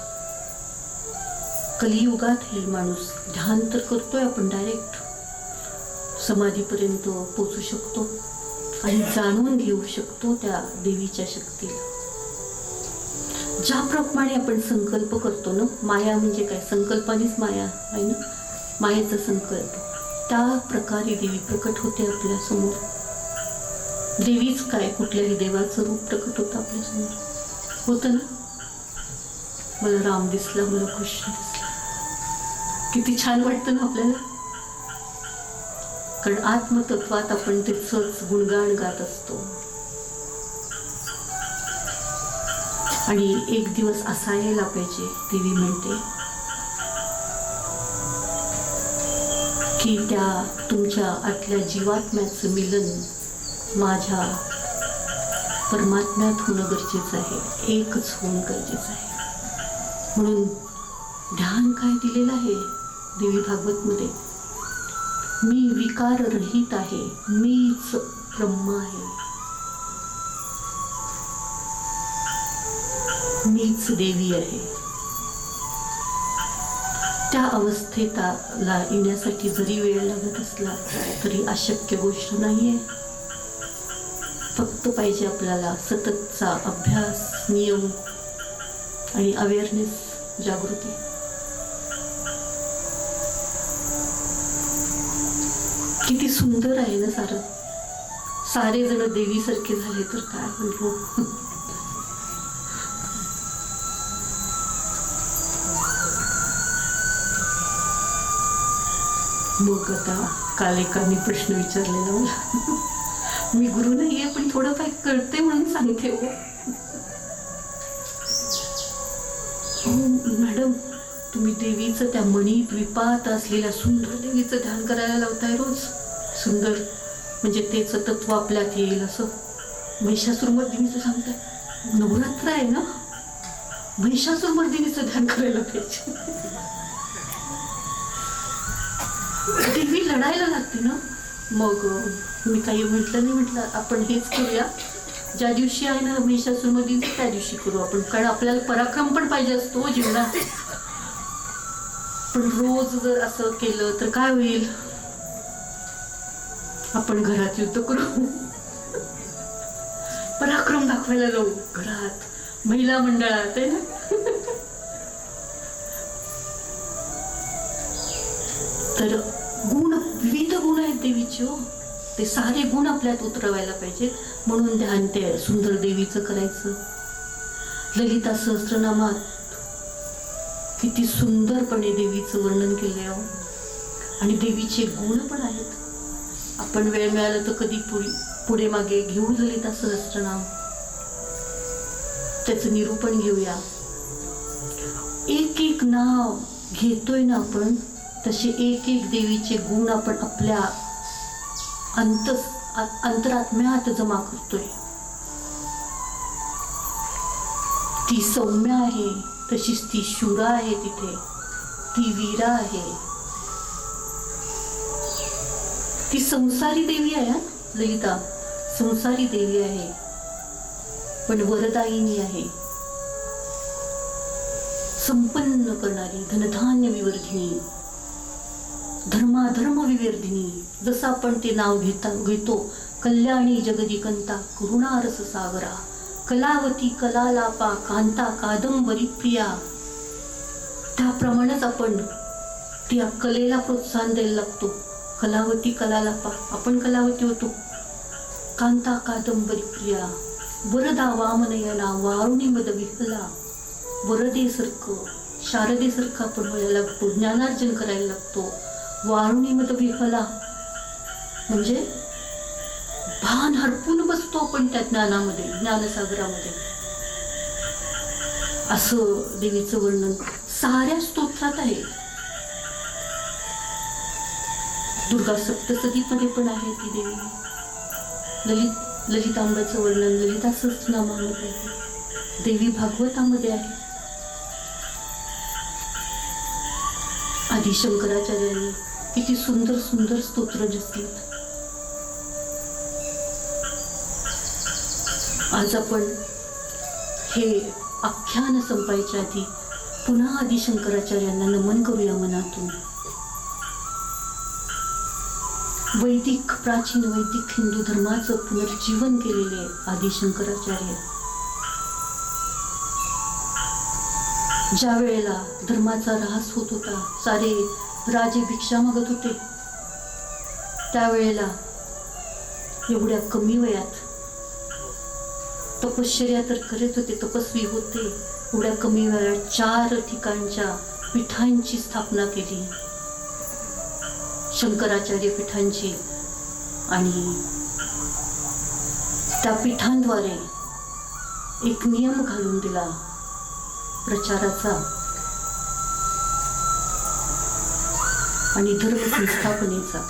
कलियुगातही माणूस ध्यान तर करतोय, आपण डायरेक्ट समाधीपर्यंत पोचू शकतो आणि जाणून घेऊ शकतो त्या देवीच्या शक्तीला. ज्याप्रमाणे आपण संकल्प करतो ना, माया म्हणजे काय, संकल्पानेच माया आहे ना, मायेचा संकल्प. त्या प्रकारे देवी प्रकट होते आपल्या समोर. देवीच काय, कुठल्याही देवाचं रूप प्रकट होतं आपल्या समोर. होतं ना, मला राम दिसला, मला कृष्ण दिसला. किती छान वाटतं ना आपल्याला. कारण आत्मतत्वात आपण त्याचंच गुणगान गात असतो. आणि एक दिवस असा यायला पाहिजे, देवी म्हणते, की त्या तुमच्या आतल्या जीवात्म्याचं मिलन माझ्या परमात्म्यात होणं गरजेचं आहे, एकच होणं गरजेचं आहे. म्हणून ध्यान काय दिलेलं आहे देवी भागवतमध्ये, मी विकार रहित आहे, मीच ब्रह्म आहे, मीच देवी आहे. त्या अवस्थेला येण्यासाठी जरी वेळ लागत असला तरी अशक्य गोष्ट नाहीये. फक्त पाहिजे आपल्याला सततचा अभ्यास, नियम आणि अवेअरनेस, जागृती. किती सुंदर आहे ना सारं. सारे जण देवीसारखे झाले तर काय म्हणतो. मग आता काल एकाने प्रश्न विचारलेला मला, मी गुरु नाहीये पण थोडं काय कळते म्हणून सांगते. हो मॅडम, तुम्ही देवीचं त्या मणिद्वीपात असलेल्या सुंदर देवीचं ध्यान करायला लावताय रोज. सुंदर म्हणजे तेच तत्व आपल्यात येईल असं. महिषासुरमर्दिनीचं सांगताय. नवरात्र आहे ना, महिषासुरमर्दिनीचं ध्यान करायला पाहिजे. देवी लढायला लागते ना. मग मी काही म्हटलं नाही, म्हटलं आपण हेच करूया, ज्या दिवशी आहे ना महिषासुरमर्दिनी त्या दिवशी करू आपण. कारण आपल्याला पराक्रम पण पाहिजे असतो जीवनात. पण रोज जर असं केलं तर काय होईल, आपण घरात युद्ध करू, पराक्रम दाखवायला जाऊ घरात, महिला मंडळात आहे ना. तर गुण, विविध गुण आहेत देवीचे. ते सारे गुण आपल्यात उतरवायला पाहिजेत. म्हणून ध्यान ते सुंदर देवीचं करायचं. ललिता सहस्त्रनामात किती सुंदरपणे देवीचं वर्णन केलंय. आणि देवीचे गुण पण आहेत. आपण वेळ मिळाला तर कधी पुढे मागे घेऊ ललिता सहस्त्रनाम, त्याचं निरूपण घेऊया. एक एक नाव घेतोय ना आपण, तसे एक एक देवीचे गुण आपण आपल्या अंतरात्म्यात जमा करतोय. ती सौम्य आहे, तशीच ती शूरा आहे, तिथे ती वीरा आहे. ती संसारी देवी आहे. ललिता संसारी देवी आहे, पण वरदायिनी आहे. संपन्न करणारी, धनधान्य विवर्धिनी, धर्माधर्म विवर्धिनी. जसं आपण ते नाव घेतो, कल्याणी जगदिकंता, करुणारस सागरा, कलावती कलालापा, कांता कादंबरी प्रिया. त्याप्रमाणेच आपण त्या कलेला प्रोत्साहन द्यायला लागतो. कलावती कलालापा, आपण कलावती होतो. कांता कादंबरी प्रिया, वरदा वामनयना, वारुणी मद विहला. वरदेसारखं, शारदेसारखं आपण व्हायला लागतो, ज्ञानार्जन करायला लागतो. वारुणी मद विहला म्हणजे भान हरपून बसतो आपण त्या ज्ञानामध्ये, ज्ञानसागरामध्ये. असं देवीचं वर्णन साऱ्या स्तोत्रात आहे. दुर्गा सप्तशतीमध्ये पण आहे ती देवी. ललितांबाचं वर्णन ललिता सहस्त्रनामामध्ये आहे. देवी भागवतामध्ये आहे. आदि शंकराचार्यांनी किती सुंदर सुंदर स्तोत्र रचलीत. आज आपण हे आख्यान संपायच्या आधी पुन्हा आदि शंकराचार्यांना नमन करूया मनातून. प्राचीन वैदिक हिंदू धर्माचं पुनर्जीवन केलेले आदि शंकराचार्य. ज्या वेळेला धर्माचा ऱ्हास होत होता, सारे राजे भिक्षा मागत होते, त्यावेळेला एवढ्या कमी वयात तपश्चर्या तर करत होते, तपस्वी होते. एवढ्या कमी वयात 4 ठिकाणच्या पीठांची स्थापना केली, शंकराचार्य पीठांची. आणि त्या पीठांद्वारे एक नियम घालून दिला प्रचाराचा आणि धर्म संस्थापनेचा.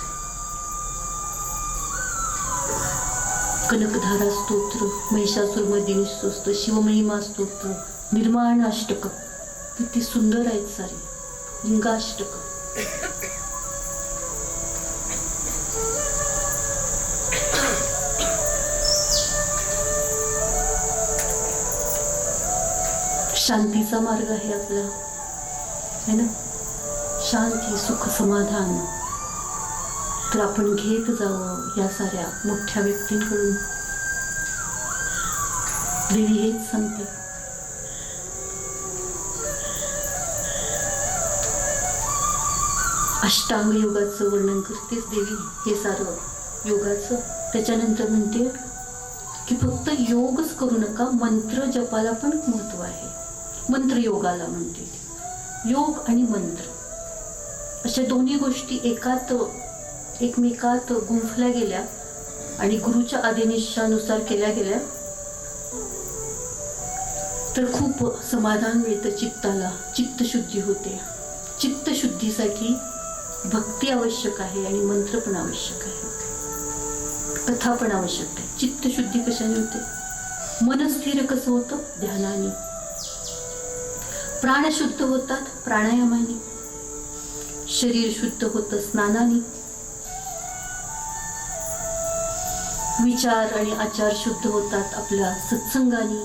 कनकधारा स्तोत्र, महिषासुरमर्दिनी स्तोत्र, शिवमहिमा स्तोत्र, निर्माण अष्टक किती सुंदर आहेत सारे, लिंगाष्टक. शांतीचा मार्ग आहे आपला, है ना? शांती, सुख, समाधान. तर आपण घेत जावं या साऱ्या मोठ्या व्यक्तींकडून. देवी हेच सांगते. अष्टांग योगाचं वर्णन करतेच देवी, हे सारं योगाचं. त्याच्यानंतर म्हणते की फक्त योगच करू नका, मंत्र जपाला पण महत्व आहे. मंत्र योगाला म्हणते. योग आणि मंत्र अशा दोन्ही गोष्टी एकमेकात गुंफल्या गेल्या आणि गुरुच्या आदेशानुसार केल्या गेल्या तर खूप समाधान मिळतं चित्ताला, चित्तशुद्धी होते. चित्तशुद्धीसाठी भक्ती आवश्यक आहे आणि मंत्र पण आवश्यक आहे, कथा पण आवश्यक आहे. चित्तशुद्धी कशाने होते? मन स्थिर कसं होतं? ध्यानाने. प्राण शुद्ध होतात प्राणायामाने. शरीर शुद्ध होतं स्नानाने. विचार आणि आचार शुद्ध होतात आपल्या सत्संगाने.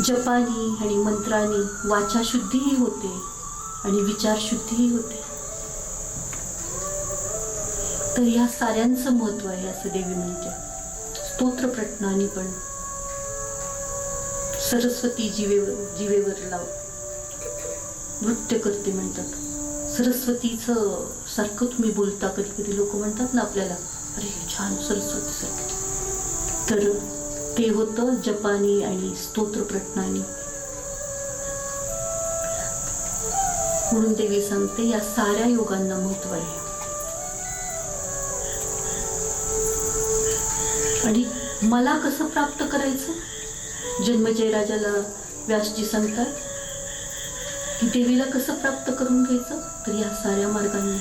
जपानी आणि मंत्राने वाचा शुद्धीही होते आणि विचार शुद्धीही होते. तर या साऱ्यांचं महत्व आहे असं देवी म्हणते. स्तोत्र प्रटनाने पण सरस्वती जीवेवर लाव नृत्य करते म्हणतात. सरस्वतीचं सारखं तुम्ही बोलता, कधी कधी लोक म्हणतात ना आपल्याला, अरे छान सरस्वती सारखं. तर ते होतं जपानी आणि स्तोत्र प्रटनाने. म्हणून देवी सांगते या साऱ्या योगांना महत्व आहे. आणि मला कसं प्राप्त करायचं? जन्मजय राजाला व्यासजी सांगतात की देवीला कसं प्राप्त करून घ्यायचं? तर या साऱ्या मार्गांनी.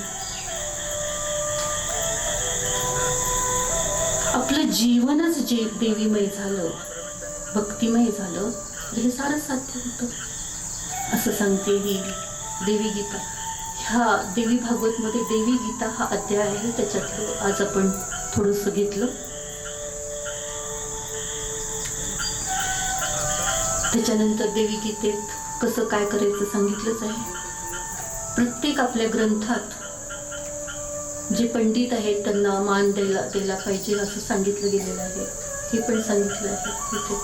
आपलं जीवनच जे देवीमय झालं, भक्तिमय झालं, तर हे सारं साध्य होतं असं सांगते ही देवी गीता. ह्या देवी भागवतमध्ये देवी गीता हा अध्याय आहे, त्याच्यातलं आज आपण थोडंसं घेतलं. त्याच्यानंतर देवी गीतेत कसं काय करायचं सांगितलंच आहे. प्रत्येक आपल्या ग्रंथात जे पंडित आहेत त्यांना मान द्यायला पाहिजे असं सांगितलं गेलेलं आहे. हे पण सांगितलं आहे इथे.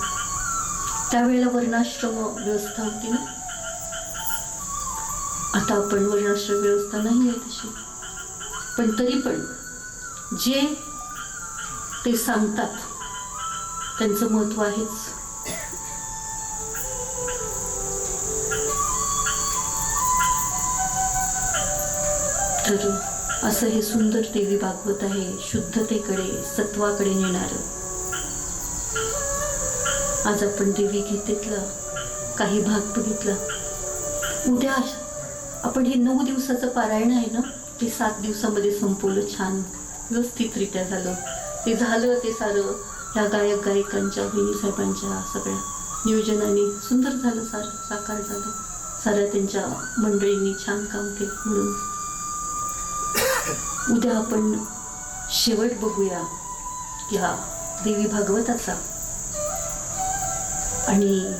त्यावेळेला वर्णाश्रम व्यवस्था होती ना. आता आपण वर्णाश्रम व्यवस्था नाही आहे तशी, पण तरी पण जे ते सांगतात त्यांचं महत्व आहेच. तर असं हे सुंदर देवी भागवत आहे, शुद्धतेकडे, सत्वाकडे नेणार. आज आपण देवी गीतेतला काही भाग बघितला. उद्या आपण हे 9 दिवसाचं पारायण आहे ना, ते 7 दिवसामध्ये संपवलं. छान व्यवस्थितरित्या झालं. ते सारं ह्या गायकांच्या, वहिनी साहेबांच्या सगळ्या नियोजनाने सुंदर झालं, साकार झालं. साऱ्या त्यांच्या मंडळींनी छान काम केलं. म्हणून उद्या आपण शेवट बघूया या देवी भागवताचा आणि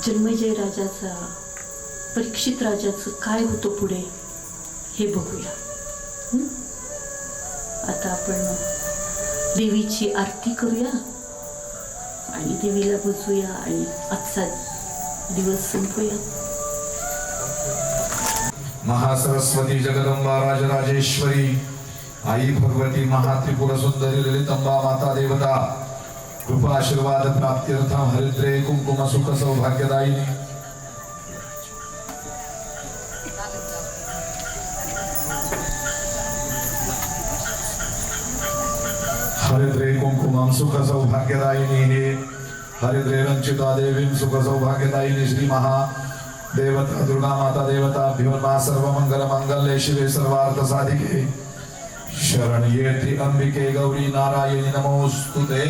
जन्मेजय राजाचा, परीक्षित राजाचं काय होतं पुढे हे बघूया. आता आपण देवीची आरती करूया आणि देवीला बसूया आणि आजचा दिवस संपूया. महासरस्वती जगदंबा राजराजेश्वरी आई भगवती महात्रिपुर सुंदरी ललितंबा माता देवता कृपा आशीर्वाद प्राप्त्यर्थम हरिद्रे कुंकुम सुख सौभाग्यदायिनी हरिद्रे कुंकुमं सुख सौभाग्यदायिनी हरिद्रे रंचिता देवीं सुख सौभाग्यदायिनी श्री महा देवता दुर्गा माता देवता भीमा सर्व मंगल मंगल्ये शिवे सर्वार्थ साधिके शरण्ये त्र्यंबिके गौरी नारायणी नमोस्तुते।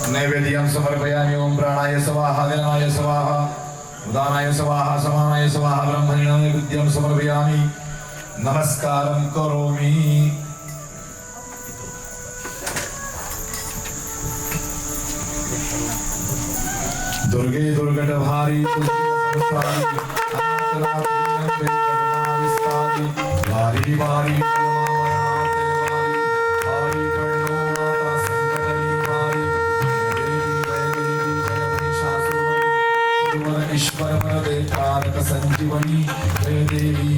नैवेद्यं समर्पयामि। ओम प्राणाय स्वाहा व्यानाय स्वाहा उदानाय स्वाहा समानाय स्वाहा ब्रह्मणे नैवेद्यं समर्पयामि। नमस्कारं करोमि। दुर्गे दुर्गटभारी भारी भारी ईश्वर वरदे कारक संजीवनी जय देवी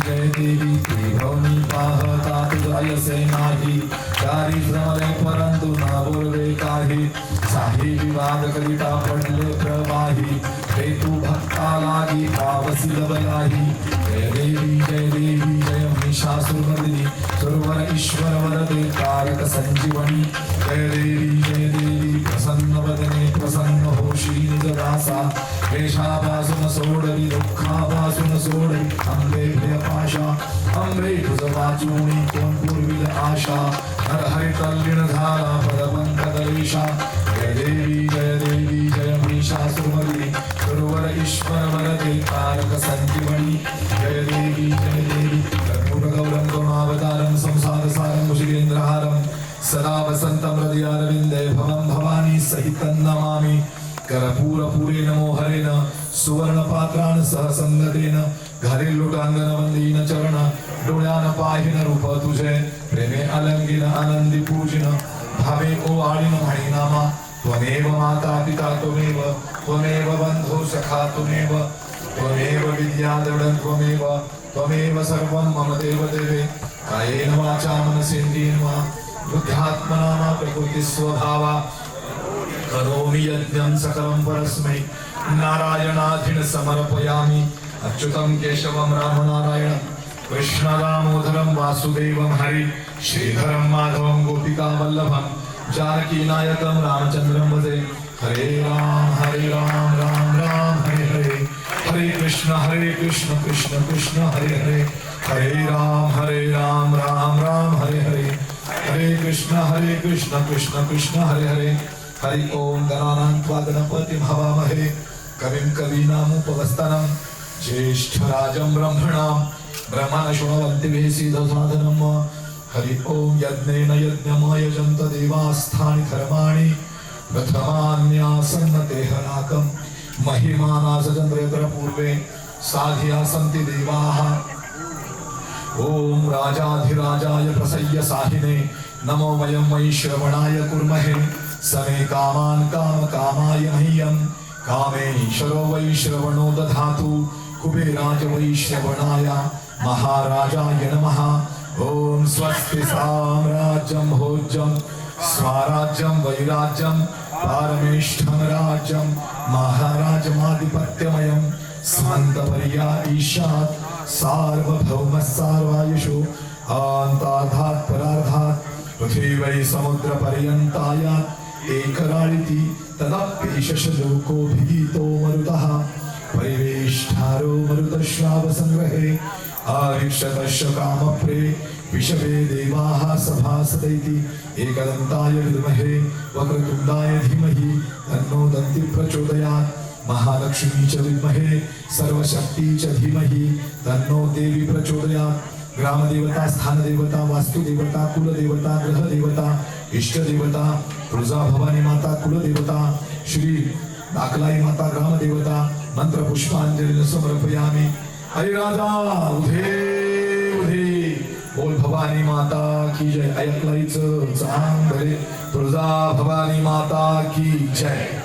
भवनी पाहता तुझायसे नाही चारी भ्रमरे परंतु ना बोलवे काही साही विवाद करिता पडले प्रवाही हे तू भक्ता लागी पावसी लबलाही जय देवी जय महिषासुरमर्दिनी सुरवर ईश्वर वरदे कारक संजीवनी जय देवी प्रसन्न वदने प्रसन्न होशी निजदासा क्लेशापासून सोडली दुःखापासून सोडली अंबे भयपाशा अंबे तुझ वाचूनी कोण पूर्वील आशा हर हरि तल्लीन झाला पदपंकदलेशा जय देवी जय महिषासुरमर्दिनी सुरवर ईश्वर वरदे कारक संजीवनी जय देवी कर्पूर गौरं करुणावतारं संसार सारं भुजगेन्द्रहारं सदा वसन्तं हृदयारविन्दे भवं भवानी सहितं नमामि। कर्पूर पुरे नमो हरेन सुवर्ण पात्रान सह संगतेन घरे लुटांगण वंदीन चरण डोळ्यान पाहिन रूप तुझे प्रेमे अलंगिन आनंदी पूजिन भावे ओ आळीन म्हणी नामा त्वमेव माता पिता त्वमेव बंधु सखा त्वमेव विद्या दृढं त्वमेव सर्वं मम देव देवे कायेन वाचा मनसेन्द्रियेण बुद्ध्यात्मना वा प्रकृति स्वभावा करोमि यज्ञं सकलं परस्मै नारायणाधीन समर्पयामि। अच्युतं केशवं रामनारायण कृष्ण दामोदरं वासुदेवं हरि श्रीधरं माधवं गोपिकावल्लभं जानकीनायकं रामचन्द्रं भजे। हरे राम राम राम हरे हरे हरे कृष्ण कृष्ण हरे हरे हरे राम राम हरे हरे हरे कृष्ण कृष्ण हरे हरे हरि ओम गणानां त्वा गणपतिं हवामहे कविं कवीनामुपस्थानं ज्येष्ठराजं ब्रह्मणां ब्रह्मन् शृण्वन्ति सीदसाधनं हरि ओम यज्ञेन यज्ञमायजन्त देवास्थानि धर्माणि प्रथमान्यासन्नतेहनाकं महिमाना सचन्द्रेतर पूर्वे साधिया सन्ति देवाः। ओम राजाधिराजाय प्रसय्य साहिने नमो वयं वै श्रवणाय कुर्महे समे कामान् कामकामाय मह्यं कामेश्वरो वै श्रवणो दधातु कुबेराज वै श्रवणाय महाराजाय नमः। ओम स्वस्ति साम्राज्यं भोज्यं स्वराज्यं वैराज्यं पारमेष्ठं राज्यं महाराजमाधिपत्यमयं स्वान्तपर्या ईशात् सार्वभौमः सार्वायुषो आन्ताधात् परार्धात् पृथिवी समुद्रपर्यन्तायात् एकराळिति तदप्येष शशलोको भीतो मरुतः परिवेष्टारो मरुतश्रावसंग्रहे आवीक्षतश्च कामप्रे विषवे देवाः सभासदैति एकदन्ताय विद्महे वक्रतुण्डाय धीमहि तन्नो दन्ति प्रचोदयात् महालक्ष्मी च विद्महे सर्वशक्ति च धीमहि तन्नो देवी प्रचोदयात्। ग्रामदेवता स्थानदेवता वास्तुदेवता कुलदेवता ग्रहदेवता इष्टदेवता तुळजा भवानी माता कुलदेवता श्री दाखलाई माता ग्रामदेवता मंत्र पुष्पांजलि समर्पयामि हरे राजा उधे उधे बोल भवानी माता की जय ऐकलाईच चांग भले तुळजा भवानी माता की जय